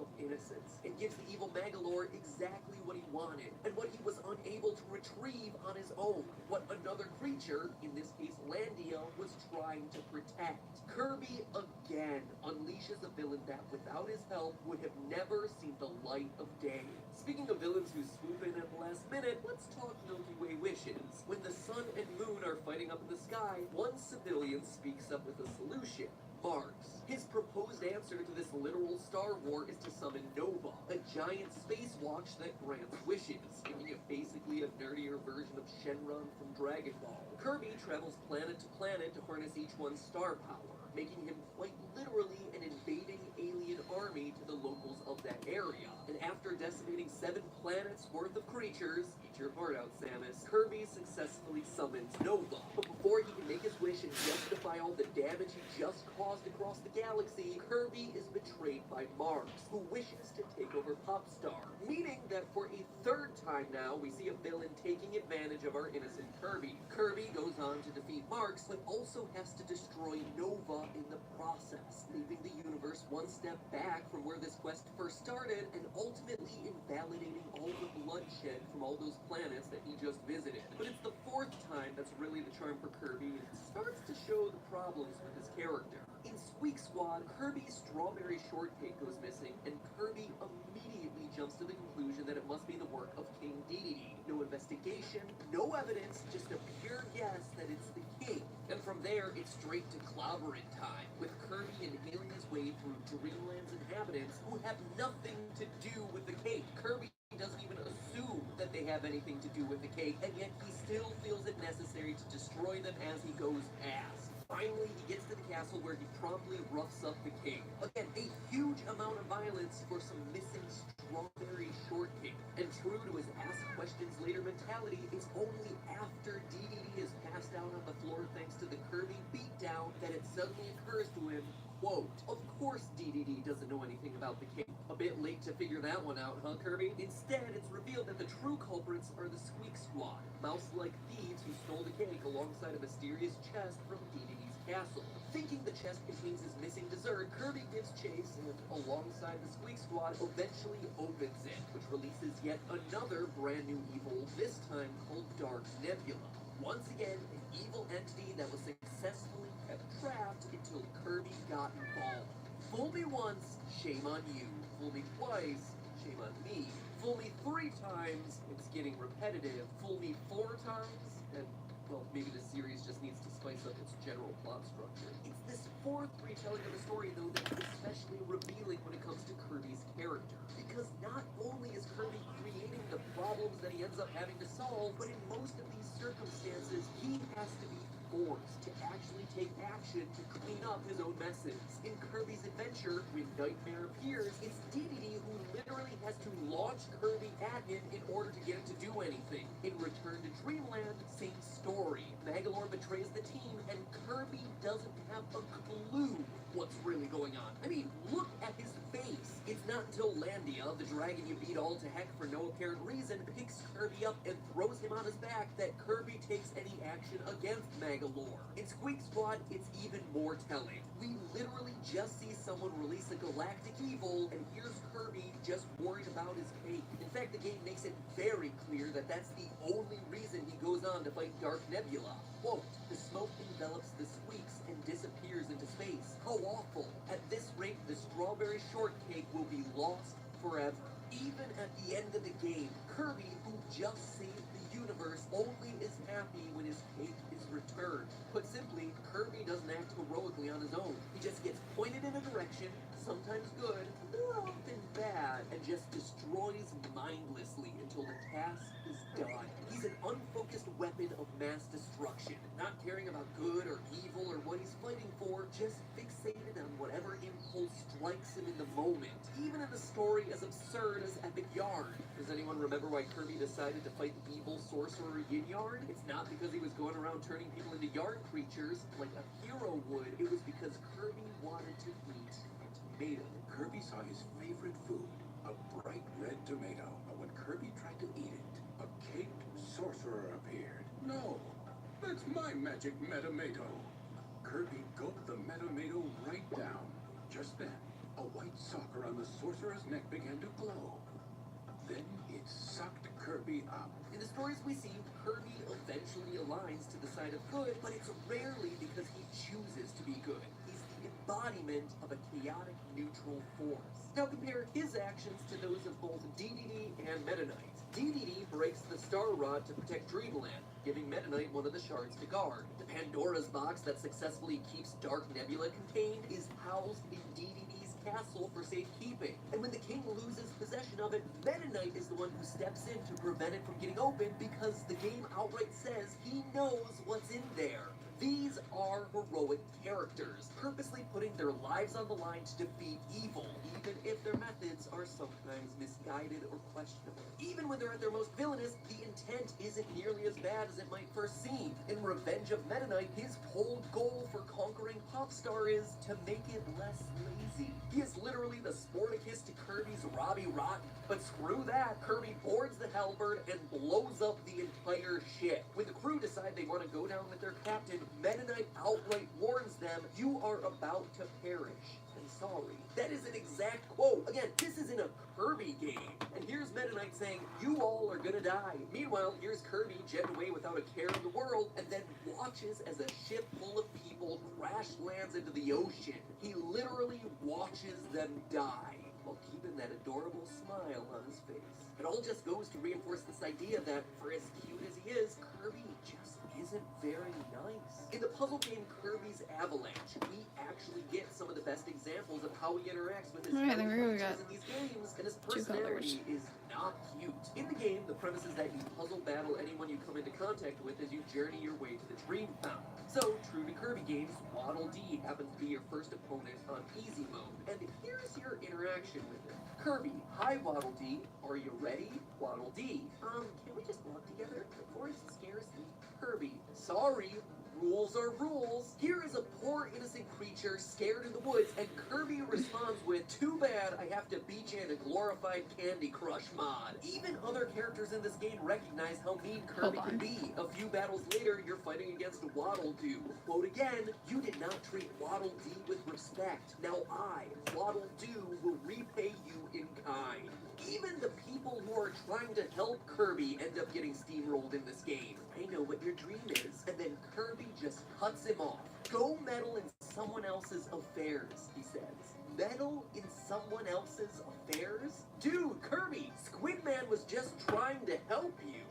of innocence and gives the evil Magalore exactly what he wanted and what he was unable to retrieve on his own, what another creature, in this case Landia, was trying to protect. Kirby again unleashes a villain that without his help would have never seen the light of day. Speaking of villains who swoop in at the last minute, let's talk Milky Way wishes. When the sun and moon are fighting up in the sky, one civilian speaks up with a solution. Mars. His proposed answer to this literal star war is to summon Nova, a giant space watch that grants wishes, giving it basically a nerdier version of Shenron from Dragon Ball. Kirby travels planet to planet to harness each one's star power, making him quite literally an invading alien army to the locals of that area. And after decimating 7 planets worth of creatures, eat your heart out, Samus, Kirby successfully summons Nova. But before he can make his wish and justify all the damage he just caused across the galaxy, Kirby is betrayed by Mars, who wishes to take over Popstar, meaning that for a 3rd time now, we see a villain taking advantage of our innocent Kirby. Kirby goes on to defeat Mars, but also has to destroy Nova in the process, leaving the universe one step back from where this quest first started and ultimately invalidating all the bloodshed from all those planets that he just visited. But it's the 4th time that's really the charm for Kirby, and it starts to show the problems with his character. In Squeak Squad, Kirby's strawberry shortcake goes missing, and Kirby immediately jumps to the conclusion that it must be the work of King Dedede. No investigation, no evidence, just a pure guess that it's the king. And from there, it's straight to clobberin' time, with Kirby inhaling his way through Dreamland's inhabitants who have nothing to do with the cake. Kirby doesn't even assume that they have anything to do with the cake, and yet he still feels it necessary to destroy them as he goes past. Finally, he gets to the castle where he promptly roughs up the king. Again, a huge amount of violence for some missing strawberry shortcake. And true to his ask questions later mentality, it's only after Dedede is passed out on the floor thanks to the Kirby beatdown that it suddenly occurs to him, quote, of course Dedede doesn't know anything about the cake. A bit late to figure that one out, huh, Kirby? Instead, it's revealed that the true culprits are the Squeak Squad, mouse-like thieves who stole the cake alongside a mysterious chest from Dedede's castle. Thinking the chest contains his missing dessert, Kirby gives chase and, alongside the Squeak Squad, eventually opens it, which releases yet another brand new evil, this time called Dark Nebula. Once again, an evil entity that was successfully kept trapped until Kirby got involved. Fool me once, shame on you. Fool me twice, shame on me. Fool me 3 times, it's getting repetitive. Fool me 4 times, and, well, maybe the series just needs to spice up its general plot structure. It's this 4th retelling of the story, though, that's especially revealing when it comes to Kirby's character. Because not only is Kirby creating the problems that he ends up having to solve, but in most of these circumstances, he has to be forced to actually take action to clean up his own messes. In Kirby's adventure, when Nightmare appears, it's Dedede who literally has to launch Kirby at him in order to get him to do anything. In Return to Dreamland, same story. Magalore betrays the team, and Kirby doesn't have a clue what's really going on. I mean, look at his face. It's not until Landia, the dragon you beat all to heck for no apparent reason, picks Kirby up and throws him on his back that Kirby takes any action against Magalore. In Squeak Squad, it's even more telling. We literally just see someone release a galactic evil, and here's Kirby just worried about his cake. In fact, the game makes it very clear that that's the only reason he goes on to fight Dark Nebula. Quote, the smoke envelops the squeaks and disappears into space. How awful. At this rate, the strawberry shortcake will be lost forever. Even at the end of the game, Kirby, who just saved the universe, only is happy when his cake is returned. Put simply, Kirby doesn't act heroically on his own. He just gets pointed in a direction, sometimes good, more often bad, and just destroys mindlessly until the task is done. He's an unfocused weapon of mass destruction, not caring about good or evil or what he's fighting for, just fixated on whatever impulse strikes him in the moment. Even in a story as absurd as Epic Yarn. Does anyone remember why Kirby decided to fight the evil sorcerer Yin Yarn? It's not because he was going around turning people into yarn creatures like a hero would. It was because Kirby wanted to eat a tomato. Kirby saw his favorite food, a bright red tomato. But when Kirby tried to eat it, a caked sorcerer appeared. No, that's my magic Metamato. Kirby gulped the Metamato right down. Just then, A white sock around the sorcerer's neck began to glow. Then it sucked Kirby up. In the stories we see, Kirby eventually aligns to the side of good, but it's rarely because he chooses to be good. He's the embodiment of a chaotic neutral force. Now compare his actions to those of both DDD and Meta Knight. DDD breaks the Star Rod to protect Dreamland, giving Meta Knight one of the shards to guard. The Pandora's box that successfully keeps Dark Nebula contained is housed in DDD's castle for safekeeping. And when the king loses possession of it, Meta Knight is the one who steps in to prevent it from getting open because the game outright says he knows what's in there. These are heroic characters, purposely putting their lives on the line to defeat evil, even if their methods are sometimes misguided or questionable. Even when they're at their most villainous, the intent isn't nearly as bad as it might first seem. In Revenge of Meta Knight, his whole goal for conquering Popstar is to make it less lazy. He is literally the Sporticus to Kirby's Robbie Rotten. But screw that, Kirby boards the Halberd and blows up the entire ship. When the crew decide they want to go down with their captain, Meta Knight outright warns them, "You are about to perish." And sorry. That is an exact quote. Again, this isn't a Kirby game. And here's Meta Knight saying, "You all are gonna die." Meanwhile, here's Kirby jetting away without a care in the world, and then watches as a ship full of people crash lands into the ocean. He literally watches them die, while keeping that adorable smile on his face. It all just goes to reinforce this idea that, for as cute as he is, Kirby just isn't very nice. In the puzzle game Kirby's Avalanche, we actually get some of the best examples of how he interacts with his Alright, fellow then we creatures got in these games, and his 2 personality colors. is not cute. In the game, the premise is that you puzzle battle anyone you come into contact with as you journey your way to the Dream Fountain. So, true to Kirby games, Waddle Dee happens to be your first opponent on easy mode, and here's your interaction with him. Kirby, "Hi Waddle Dee, are you ready?" Waddle Dee, can we just walk together? The forest scares me. Kirby, "Sorry, rules are rules." Here is a poor innocent creature scared in the woods, and Kirby responds with, "Too bad I have to beat you in a glorified Candy Crush mod." Even other characters in this game recognize how mean Kirby Hold can on. be. A few battles later, you're fighting against Waddle Doo. Quote again, "You did not treat Waddle Dee with respect. Now I, Waddle Doo, will repay you in kind." Even the people who are trying to help Kirby end up getting steamrolled in this game. "I know what your dream is," and then Kirby just cuts him off. "Go meddle in someone else's affairs," he says. Meddle in someone else's affairs? Dude, Kirby, Squidman was just trying to help you.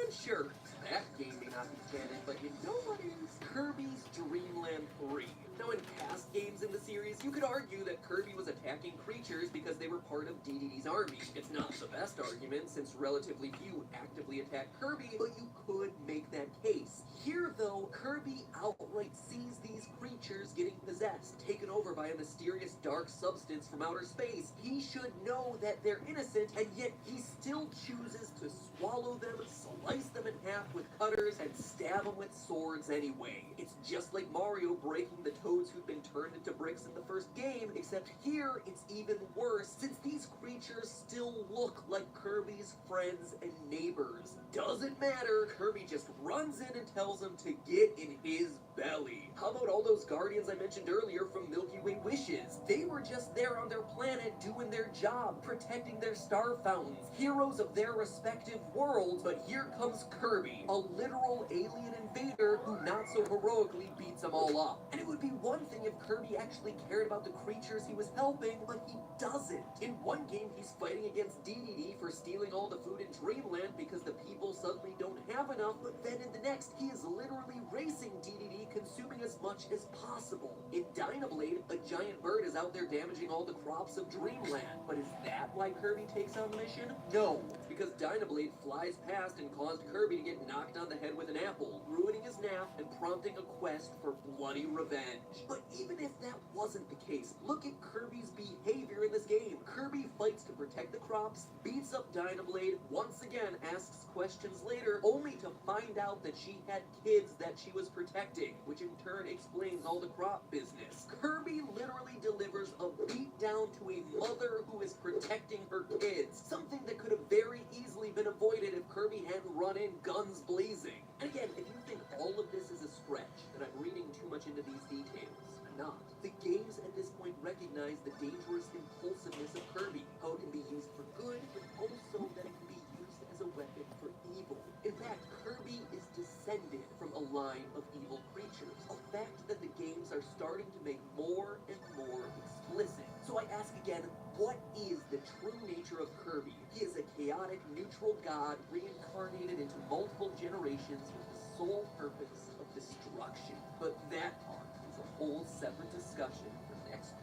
And sure, that game may not be canon, but you know what is? Kirby's Dream Land 3. Now in past games in the series, you could argue that Kirby was attacking creatures because they were part of DDD's army. It's not the best argument, since relatively few actively attack Kirby, but you could make that case. Here though, Kirby outright sees these creatures getting possessed, taken over by a mysterious dark substance from outer space. He should know that they're innocent, and yet he still chooses to swallow them, slice them in half with cutters, and stab them with swords anyway. It's just like Mario breaking the toads who'd been turned into bricks in the first game, except here it's even worse, since these creatures still look like Kirby's friends and neighbors. Doesn't matter, Kirby just runs in and tells them to get in his belly. How about all those guardians I mentioned earlier from Milky Way Wishes? They were just there on their planet doing their job, protecting their star fountains, heroes of their respective worlds, but here comes Kirby, a literal alien invader who not so heroically beats them all up. And it would be one thing if Kirby actually cared about the creatures he was helping, but he doesn't. In one game, he's fighting against DDD for stealing all the food in Dreamland because the people suddenly don't have enough, but then in the next, he is literally racing DDD, consuming as much as possible. In Dynablade, a giant bird is out there damaging all the crops of Dreamland. But is that why Kirby takes on the mission? No, because Dynablade flies past and caused Kirby to get knocked on the head with an apple, ruining his nap and prompting a quest for bloody revenge. But even if that wasn't the case, look at Kirby's behavior in this game. Kirby fights to protect the crops, beats up Dynablade, once again asks questions later, only to find out that she had kids that she was protecting, which in turn explains all the crop business. Kirby literally delivers a beatdown to a mother who is protecting her kids, something that could have very easily been avoided if Kirby hadn't run in guns blazing. And again, if you think all of this is a stretch, then I'm reading too much into these details. not. The games at this point recognize the dangerous impulsiveness of Kirby, how it can be used for good, but also that it can be used as a weapon for evil. In fact, Kirby is descended from a line of evil creatures, a fact that the games are starting to make more and more explicit. So I ask again, what is the true nature of Kirby? He is a chaotic, neutral god reincarnated into multiple generations with the sole purpose of destruction. But that part is a whole separate discussion for next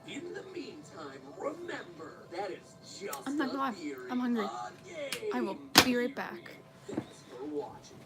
week. In the meantime, remember, that is just Oh my God, a theory. I'm hungry. I will be right back. Thanks for watching.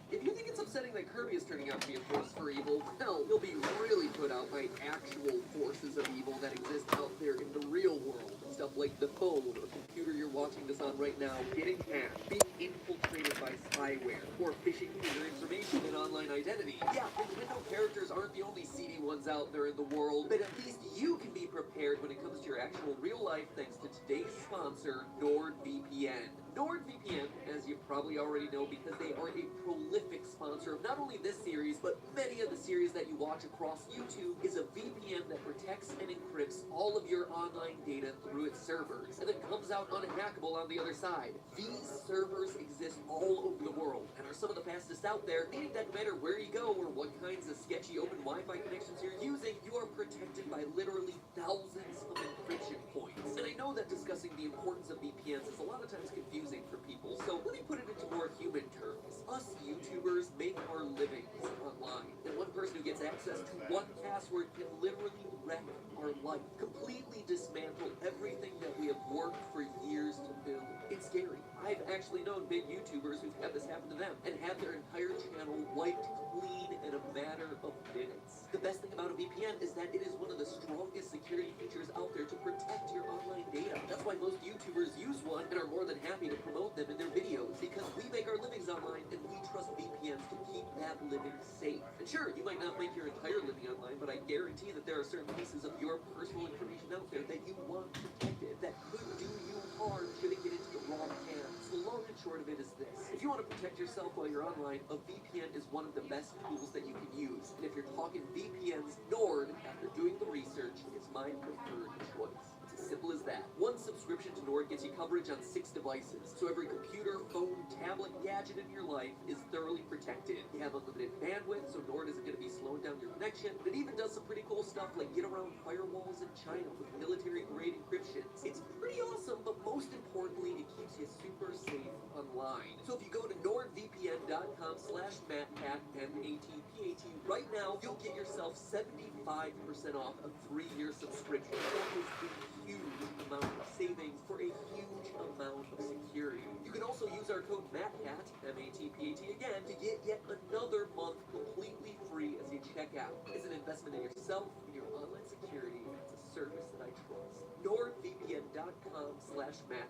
If you think it's upsetting that Kirby is turning out to be a force for evil, well, you'll be really put out by actual forces of evil that exist out there in the real world. Stuff like the phone or computer you're watching this on right now getting hacked, being infiltrated by spyware, or phishing your information and online identity. Yeah, Nintendo characters aren't the only seedy ones out there in the world, but at least you can be prepared when it comes to your actual real life thanks to today's sponsor, NordVPN. NordVPN, as you probably already know because they are a prolific sponsor of not only this series, but many of the series that you watch across YouTube, is a VPN that protects and encrypts all of your online data through its servers, and then comes out unhackable on the other side. These servers exist all over the world, and are some of the fastest out there, meaning that no matter where you go or what kinds of sketchy open Wi-Fi connections you're using, you are protected by literally thousands of encryption points. And I know that discussing the importance of VPNs is a lot of times confusing for people, so let me put it into more human terms. Us YouTubers make our livings online, and one person who gets access to one password can literally wreck our life, completely dismantle everything that we have worked for years to build. It's scary. I've actually known big YouTubers who've had this happen to them, and had their entire channel wiped clean in a matter of minutes. The best thing about a VPN is that it is one of the strongest security features out there to protect your online data. That's why most YouTubers use one and are more than happy to promote them in their videos, because we make our livings online and we trust VPNs to keep that living safe. And sure, you might not make your entire living online, but I guarantee that there are certain pieces of your personal information out there that you want protected that could do you harm should it get into the wrong hands. The long and short of it is this: if you want to protect yourself while you're online, a VPN is one of the best tools that you can use. And if you're talking VPNs, Nord, after doing the research, is my preferred choice. It's as simple as that. One subscription to Nord gets you coverage on 6 devices, so every computer, phone, tablet, gadget in your life is thoroughly protected. You have unlimited bandwidth, so Nord isn't going to be slowing down your connection. It even does some pretty cool stuff like get around firewalls in China with military-grade encryption. It's pretty awesome, but most importantly, it keeps you super safe online. So if you go to nordvpn.com/MattPat, M-A-T-P-A-T, right now, you'll get yourself 75% off a 3-year subscription. That is a huge amount of savings for a huge amount of security. You can also use our code MattPat, M-A-T-P-A-T again, to get yet another month completely free as you check out. It's an investment in yourself, in your online security, and it's a service that I trust. NordVPN.com/MattPat,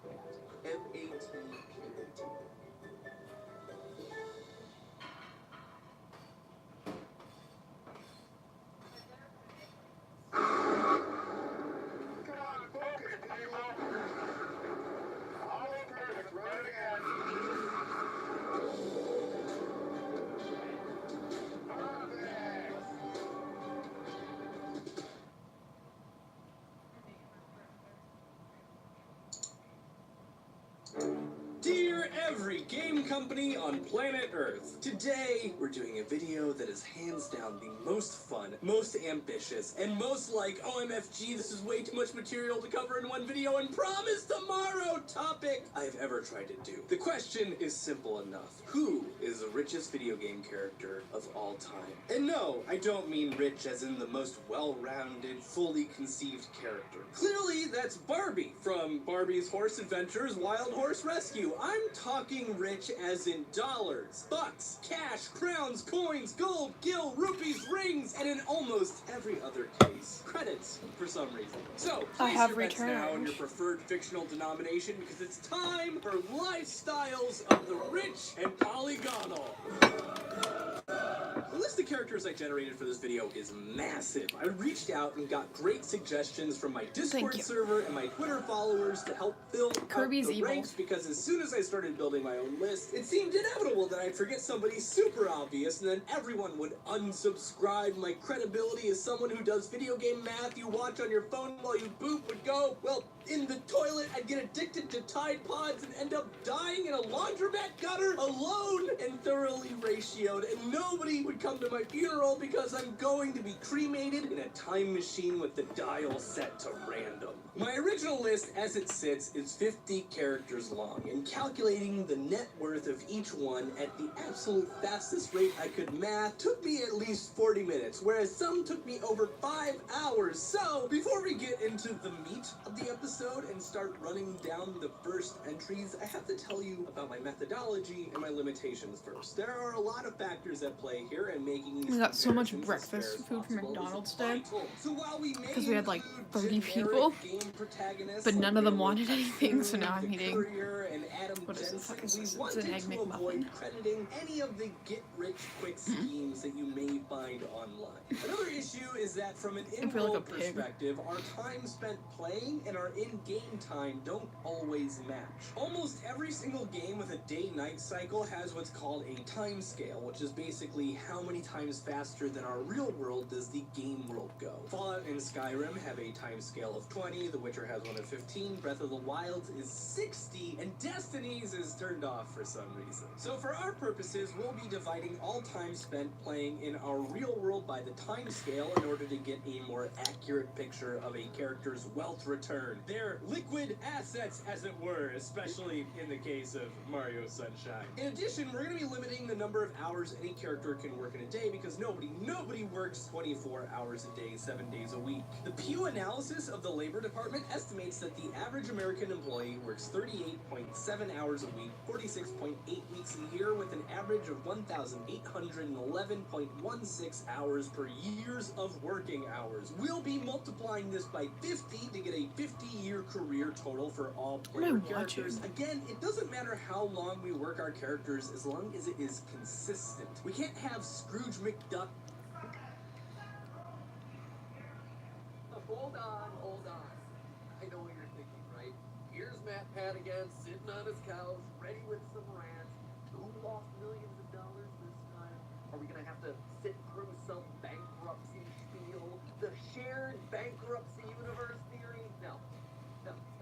M-A-T-P-A-T. Dear every game company on planet Earth, today we're doing a video that is hands down the most fun, most ambitious, and most like OMFG, this is way too much material to cover in one video and promise tomorrow topic I've ever tried to do. The question is simple enough. Who is the richest video game character of all time? And no, I don't mean rich as in the most well-rounded, fully conceived character. Clearly, that's Barbie from Barbie's Horse Adventures Wild Horse Rescue. I'm talking rich as in dollars, bucks, cash, crowns, coins, gold, gil, rupees, rings, and in almost every other case, credits for some reason. So, I place have your bets now on returned. your preferred fictional denomination because it's time for Lifestyles of the Rich and Polygonal. The list of characters characters I generated for this video is massive. I reached out and got great suggestions from my Discord you. server and my Twitter followers to help fill Kirby's out the evil. ranks, because as soon as I started building my own list, it seemed inevitable that I'd forget somebody super obvious, and then everyone would unsubscribe. My credibility as someone who does video game math you watch on your phone while you poop would go, well, in the toilet. I'd get addicted to Tide Pods and end up dying in a laundromat gutter alone and thoroughly ratioed, and nobody would come to my funeral because I'm going to be cremated in a time machine with the dial set to random. My original list, as it sits, is 50 characters long, and calculating the net worth of each one at the absolute fastest rate I could math took me at least 40 minutes, whereas some took me over 5 hours. So, before we get into the meat of the episode and start running down the first entries, I have to tell you about my methodology and my limitations first. There are a lot of factors at play here, and making these We got so much comparisons as fair breakfast as food from possible is McDonald's today. vital. So while we may 'Cause we had, like, include 30 generic people, game protagonists but like none of them Bill wanted anything, so now I'm the eating. Courier and Adam What is this? Jensen, It's we an wanted Egg to McMuffin. avoid crediting any of the get-rich-quick schemes that you may find online. Another issue is that from an I feel like in-world a pig. perspective, our time spent playing and our in-game time don't always match. Almost every single game with a day-night cycle has what's called a time scale, which is basically how many times faster than our real world does the game world go. Fallout and Skyrim have a time scale of 20, The Witcher has one of 15, Breath of the Wild is 60, and Destiny's is turned off for some reason. So for our purposes, we'll be dividing all time spent playing in our real world by the time scale in order to get a more accurate picture of a character's wealth return. Their liquid assets, as it were, especially in the case of Mario Sunshine. In addition, we're going to be limiting the number of hours any character can work in a day, because nobody works 24 hours a day, 7 days a week. The Pew analysis of the Labor Department estimates that the average American employee works 38.7 hours a week, 46.8 weeks a year, with an average of 1,811.16 hours per years of working hours. We'll be multiplying this by 50 to get a 50-year career total for all player What am I characters. watching? Again, it doesn't matter how long we work our characters as long as it is consistent. We can't have Scrooge McDuck. Hold on. I know what you're thinking, right? Here's Matt Pat again, sitting on his couch, ready with some rants. Who lost millions of dollars this time? Are we gonna have to sit through some bankruptcy spiel? The shared bankruptcy universe theory? No,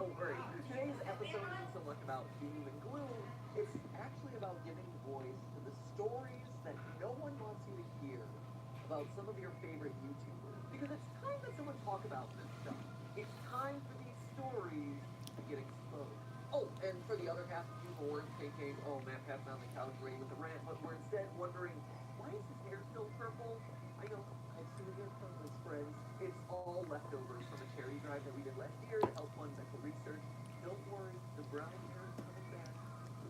don't worry. Today's episode isn't so much about doom and gloom. It's actually about giving voice to the stories that no one wants you to hear about some of your favorite YouTubers. Because it's time that someone talk about this stuff. It's time for these stories to get exposed. Oh, and for the other half of you who weren't thinking, oh, Matt Pat's on the couch ready with the rant, but we're instead wondering, why is his hair still purple? I know, I've seen it from his friends. It's all leftovers from a charity drive that we did last year to help fund medical research. Don't worry, the brown hair is coming back.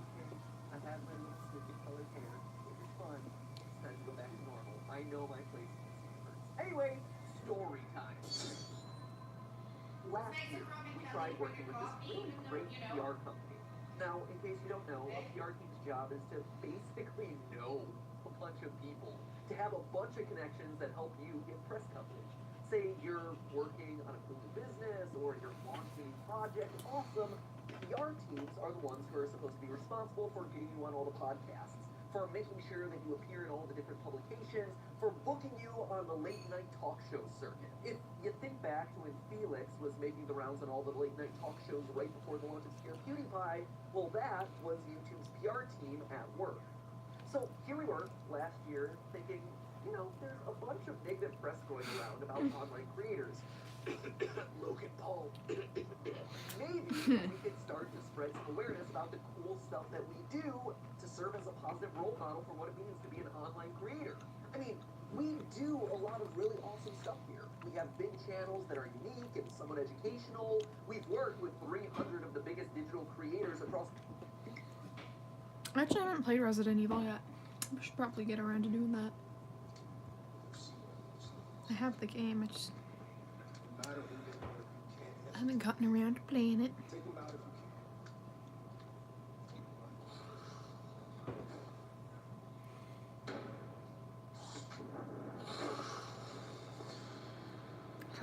Okay, I have my snippet colored hair. It was fun. It's time to go back to normal. I know my place in this universe. Anyway, story time. Last year, we tried working with this really great PR company. Now, in case you don't know, a PR team's job is to basically know a bunch of people, to have a bunch of connections that help you get press coverage. Say you're working on a cool new business or you're launching a project, awesome. PR teams are the ones who are supposed to be responsible for getting you on all the podcasts, for making sure that you appear in all the different publications, for booking you on the late night talk show circuit. If you think back to when Felix was making the rounds on all the late night talk shows right before the launch of Scare PewDiePie, well, that was YouTube's PR team at work. So here we were last year thinking, you know, there's a bunch of negative press going around about online creators. Logan Paul. Maybe we could start to spread some awareness about the cool stuff that we do to serve as a positive role model for what it means to be an online creator. I mean, we do a lot of really awesome stuff here. We have big channels that are unique and somewhat educational. We've worked with 300 of the biggest digital creators across. Actually, I haven't played Resident Evil yet. I should probably get around to doing that. I have the game, I just haven't gotten around to playing it.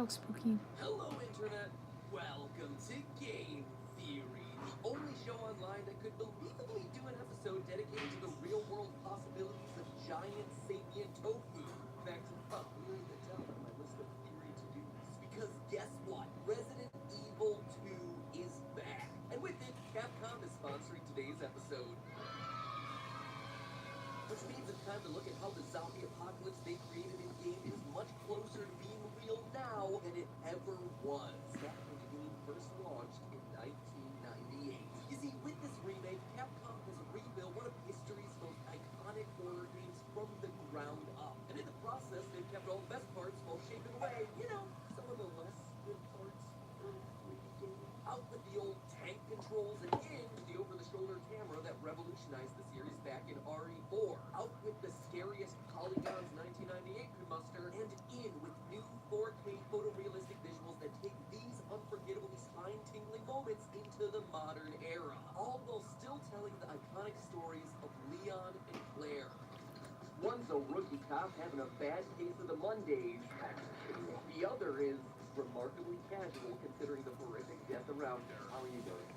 how spooky. Hello, Internet. Welcome to Game Theory, the only show online that could believably do an episode dedicated to the real-world possibilities of giant sapient tofu. In fact, really the top of my list of theory to-dos. Because guess what? Resident Evil 2 is back. And with it, Capcom is sponsoring today's episode. Which means it's time to look at how the zombie apocalypse they created in-game is much closer to being real now than it ever was. Back when the game first launched in 1998. You see, with this remake, Capcom has rebuilt one of history's most iconic horror games from the ground up. And in the process, they've kept all the best parts while shaping away, some of the less good parts from the game. Out with the old tank controls and in with the over-the-shoulder camera that revolutionized the series back in RE4. Out with the scariest polygons 1998 could muster, and in with new 4K photorealistic visuals that take these unforgettably spine-tingling moments into the modern era. All while still telling the iconic stories of Leon and Claire. One's a rookie cop having a bad case of the Mondays. The other is remarkably casual considering the horrific death around her. How are you doing?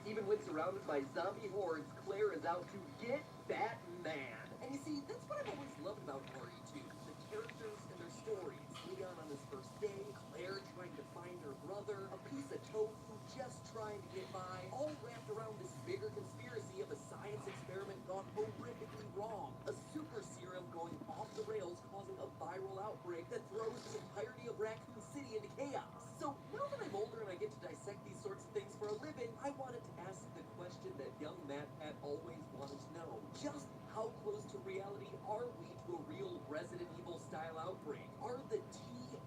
Even when surrounded by zombie hordes, Claire is out to get Batman. And you see, that's what I've always loved about RE2. The characters and their stories. Leon on his first day, Claire trying to find her brother, a piece of tofu just trying to get by, all wrapped around this bigger conspiracy of a science experiment gone horrifically wrong. A super serum going off the rails causing a viral outbreak that throws the entirety of Raccoon City into chaos. So now that I'm older and I get to dissect these sorts of things for a living, I wanted to ask the question that young Matt had always wanted to know. Just how close to reality are we to a real Resident Evil style outbreak? Are the T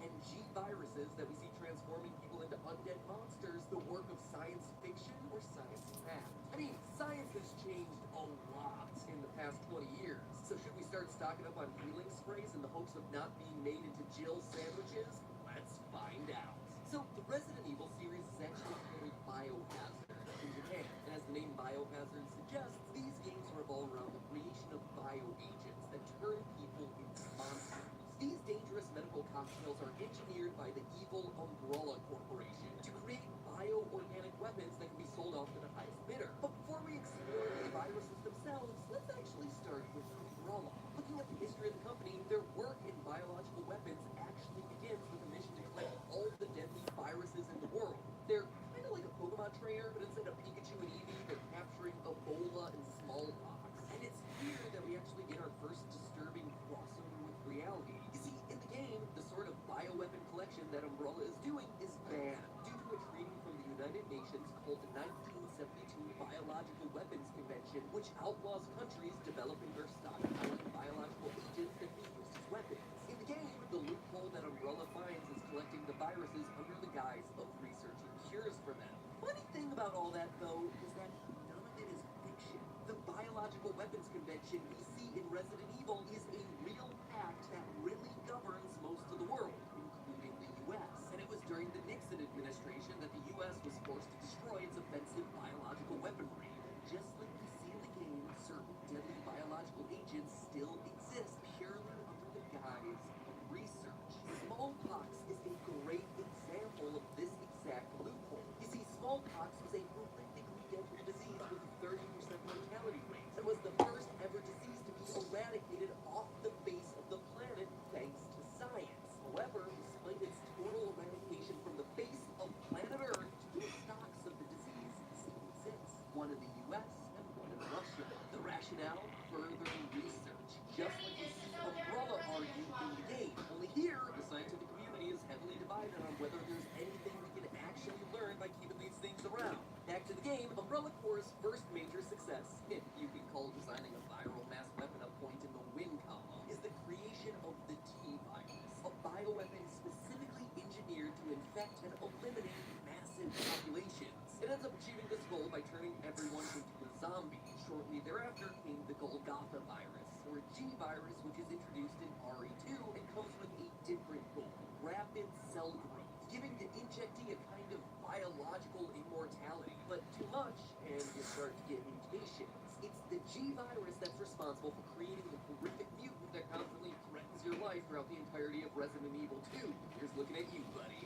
and G viruses that we see transforming people into undead monsters the work of science fiction or science fact? I mean, science has changed a lot in the past 20 years. So should we start stocking up on healing sprays in the hopes of not being made into Jill sandwiches? Let's find out. So the Resident Evil series is actually called Biohazard in Japan. And as the name Biohazard suggests, these games revolve around the creation of bioagents that turn people into monsters. These dangerous medical cocktails are engineered by the evil Umbrella Corporation to create bioorganic weapons that can be sold off to the highest bidder. But before we explore the viruses themselves, let's actually start with Umbrella. Looking at the history of the company, their work in biological weapons actually begins with a mission to collect all the deadly viruses in the world. They're kind of like a Pokemon trainer, but instead of Pikachu and Eevee, they're capturing Ebola and smallpox. And it's here that we actually get our first disturbing crossover with reality. You see, in the game, the sort of bioweapon collection that Umbrella is doing is banned due to a treaty from the United Nations called the 1972 Biological Weapons Convention, which outlaws countries developing or stockpiling biological agents that can be used as weapons. In the game, the loophole that Umbrella finds is collecting the viruses under the guise of researching cures for them. Funny thing about all that, though, is that none of it is fiction. The Biological Weapons Convention we see in Resident Evil is a real pact that really governs most of the world, including the U.S. And it was during the Nixon administration that the U.S. was forced to destroy its offensive biological weaponry. Just like we see in the game, certain deadly biological agents still exist purely under the guise of research. Smallpox is a great example of this exact loophole. You see, smallpox was a horrifically deadly disease with a 30% mortality rate and was the first ever disease to be eradicated off the face of the planet thanks to science. However, despite its total eradication from the face of planet Earth, two stocks of the disease still exist. One in the US and one in Russia. The rationale? Further research. Just like we see Umbrella argue in the game. Only here, the scientific community is heavily divided on whether there's anything we can actually learn by keeping these things around. Back to the game, Umbrella Corps' first major success, if you can call designing a viral mass weapon a point in the win column, is the creation of the T-virus, a bioweapon specifically engineered to infect and eliminate massive populations. It ends up achieving this goal by turning everyone into a zombie. Shortly thereafter came the Golgotha virus, or G-virus, which is introduced in RE2 and comes with a different goal, rapid cell growth, giving the injectee a kind of biological immortality. But too much, and you start to get mutations. It's the G-virus that's responsible for creating the horrific mutant that constantly threatens your life. life throughout the entirety of Resident Evil 2. Here's looking at you, buddy.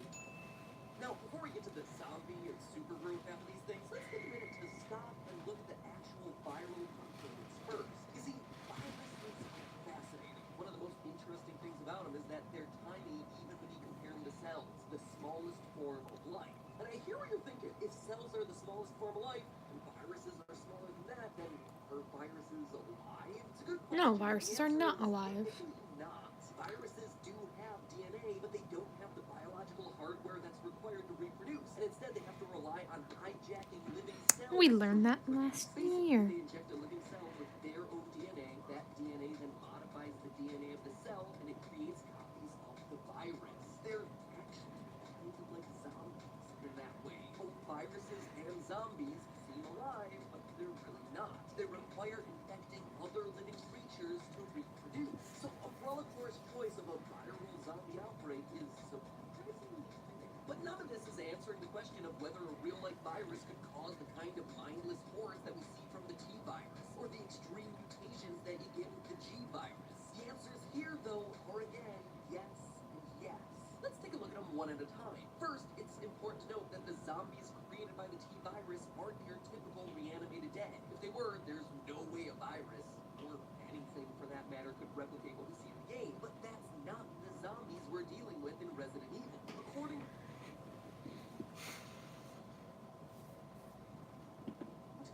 Now, before we get to the zombie and super growth half of these things, let's take a minute to stop and look at the actual viral components first. You see, viruses are fascinating. One of the most interesting things about them is that they're tiny even when you compare them to cells, the smallest form of life. And I hear what you're thinking. If cells are the smallest form of life, and viruses are smaller than that, then are viruses alive? It's a good question. No, viruses are not alive. Technically not. Viruses do have DNA, but they don't have the biological hardware that's required to reproduce. And instead, they have to rely on hijacking living cells. We learned that last Basically, year. they inject a living cell with their own DNA. That DNA then modifies the DNA of the cell, and it creates copies of the virus. They're actually kind of like zombies in that way. Both viruses and zombies seem alive, but they're really not. They require infecting other living creatures to reproduce. So Umbrella Corps' choice of a viral zombie outbreak is surprisingly fitting. But none of this is answering the question of whether a real-life virus could cause the kind of mindless horrors that we see from the T-virus, or the extreme mutations that you get with the G-virus. The answers here, though, are again, yes and yes. Let's take a look at them one at a time. First, it's important to note that the zombies created by the T-virus aren't your typical reanimated dead. If they were, there's no way a virus, or anything for that matter, could replicate what we see in the game. But that's not the zombies we're dealing with in Resident Evil. According to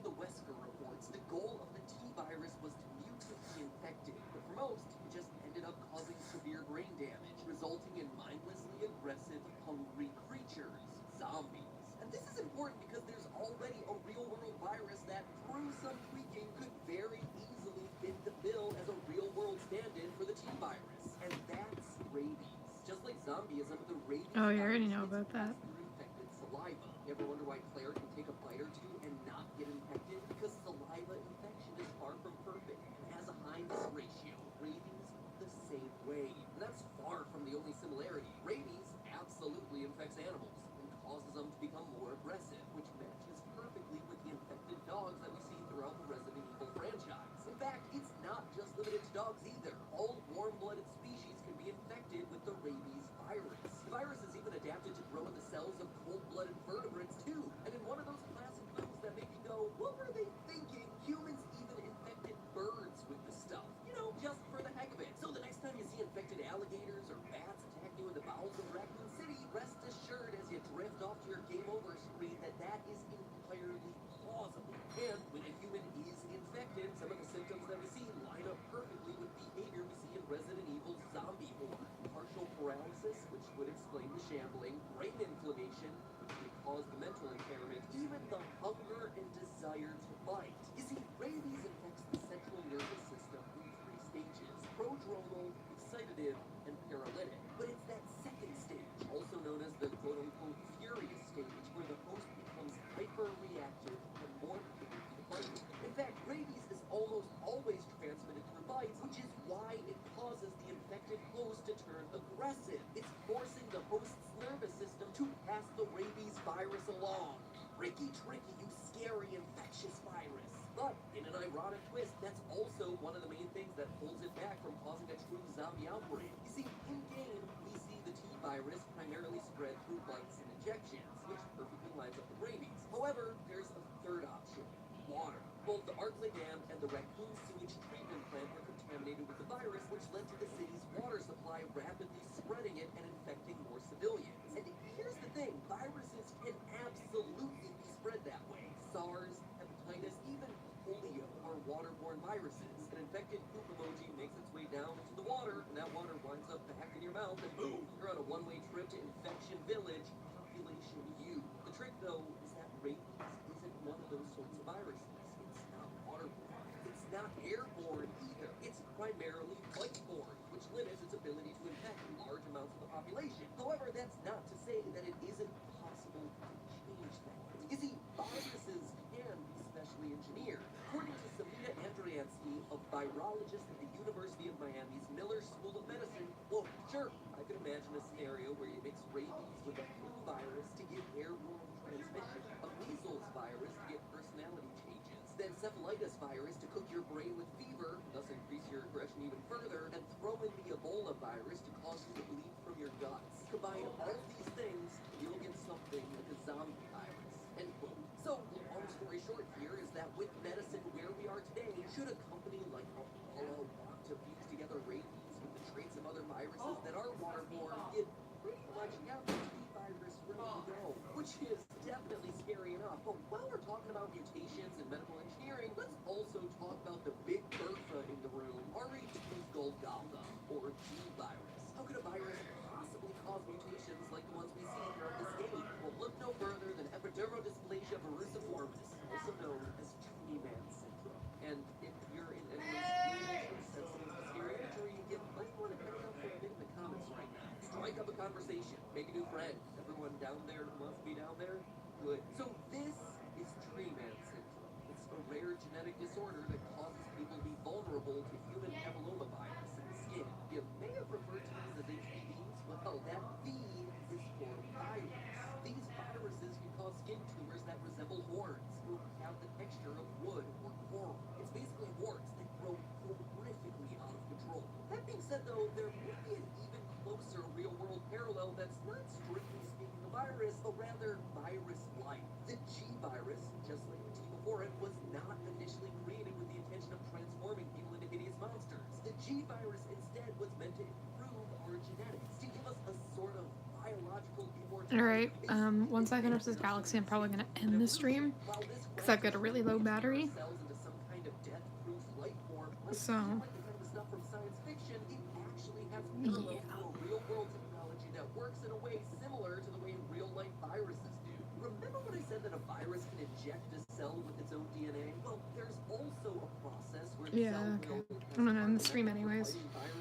the Wesker reports, the goal of the T-virus was to mutate the infected, but for most, it just ended up causing severe brain damage, resulting in mindlessly aggressive, hungry creatures, zombies. And this is important because there's already a real-world virus that, through some tweaking, could very easily fit the bill as a real-world stand-in for the T-virus. And that's rabies. Just like zombieism, the rabies Oh, you already know virus about that. gets through infected saliva. You ever wonder why Claire can take a bite or two and not get infected? Because saliva infection is far from perfect and has a high miss ratio. Rabies the same way. And that's far from the only similarity. Rabies absolutely infects animals and causes them to become more aggressive, which matches perfectly with the infected dogs that we see throughout the Resident Evil franchise. In fact, it's not just limited to dogs either. All warm-blooded species can be infected with the rabies virus. The virus is even adapted to grow in the cells of cold-blooded vertebrates too. And in one of those classic moves that make you go, what were they thinking? Humans even infected birds with the stuff. You know, just for the heck of it. So the next time you see infected alligators or bats attack you in the bowels of Raccoon City, rest assured as you drift off to your game over screen that that is entirely plausible. And when a human is infected, some of the symptoms that we see line up perfectly with behavior we see in Resident Evil's zombie horde. Partial paralysis, which would explain the shambling, brain inflammation, which would cause the mental impairment, even the hunger and desire to bite. You see, rabies infects the central nervous system in 3 stages: prodromal, excitative, and paralytic. But it's that second stage, also known as the quote-unquote furious stage, where the host becomes hyper-reactive and more prone to biting. In fact, rabies is almost always transmitted through bites, which is why it causes the infected host to turn aggressive. It's forcing the host's nervous system to pass the rabies virus along. Tricky, you scary infectious virus. But in an ironic twist, that's also one of the main things that holds it back from causing a true zombie outbreak. You see, in-game, we see the T-virus primarily spread through bites and injections, which perfectly lines up with rabies. However, there's a third option: water. Both the Arklay Dam and the Raccoon sewage treatment plant were contaminated with the virus, which led to the city's water supply rapidly spreading it and infecting more civilians. And here's the thing, viruses can absolutely be spread that way. SARS, hepatitis, even polio are waterborne viruses. An infected poop emoji makes its way down into the water, and that water winds up back in your mouth, and boom, you're on a one-way trip to Infection Village, Population U. The trick, though, is that rabies isn't one of those sorts of viruses. It's not waterborne. It's not airborne either. It's primarily bite-borne, which limits its ability to infect large amounts of the population. However, that's not to say that it isn't possible to change that. You see, viruses can be specially engineered. According to Samita Andriansky, a virologist at the University of Miami's Miller School of Medicine, well, sure, I could imagine a scenario where you mix rabies with a flu virus to get airborne transmission, a measles virus to get personality changes, then encephalitis virus to cook your brain with fever, thus increase your aggression even further, and throw summon the Ebola virus to cause you to bleed from your guts. Combine all these things, you'll get something like a zombie virus. End quote. So, long story short here is that with medicine where we are today, should a company like Apollo want to fuse together rabies with the traits of other viruses that are waterborne, it pretty much have the T virus ready to go, which is definitely scary enough. But while we're talking about mutations and medical engineering, let's also talk about the big Bertha in the room, Golgotha, or G virus. How could a virus possibly cause mutations like the ones we see throughout this game? Well, look no further than epidermodysplasia verruciformis, also known as Tree Man syndrome. And if you're in anyone's sensitive to scary imagery, you might want to cut it out for a bit in the comments right now. Strike up a conversation, make a new friend. Everyone down there who wants to be down there? Good. So this is Tree Man syndrome. It's a rare genetic disorder that causes people to be vulnerable to human papillomavirus in the skin. You may have referred to these as HPVs. Well, that V is for virus. These viruses can cause skin tumors that resemble horns or have the texture of wood or coral. It's basically warts that grow horrifically out of control. That being said, though, there may be an even closer real-world parallel that's not strictly speaking a virus, but rather virus-like. The G virus, just like the T before it, was not initially created with the intention of transforming people into hideous monsters. The G virus instead was meant to improve our genetics, to give us a sort of biological immortality. Alright, once I finish this galaxy, I'm probably gonna end the stream, because I've got a really low battery. So, yeah. Real-world technology that works in a way similar to the way real-life viruses do. Remember when I said that a virus can inject a cell with its own DNA? Well, there's also a process where the Yeah, cell okay. will I'm gonna end the stream anyways.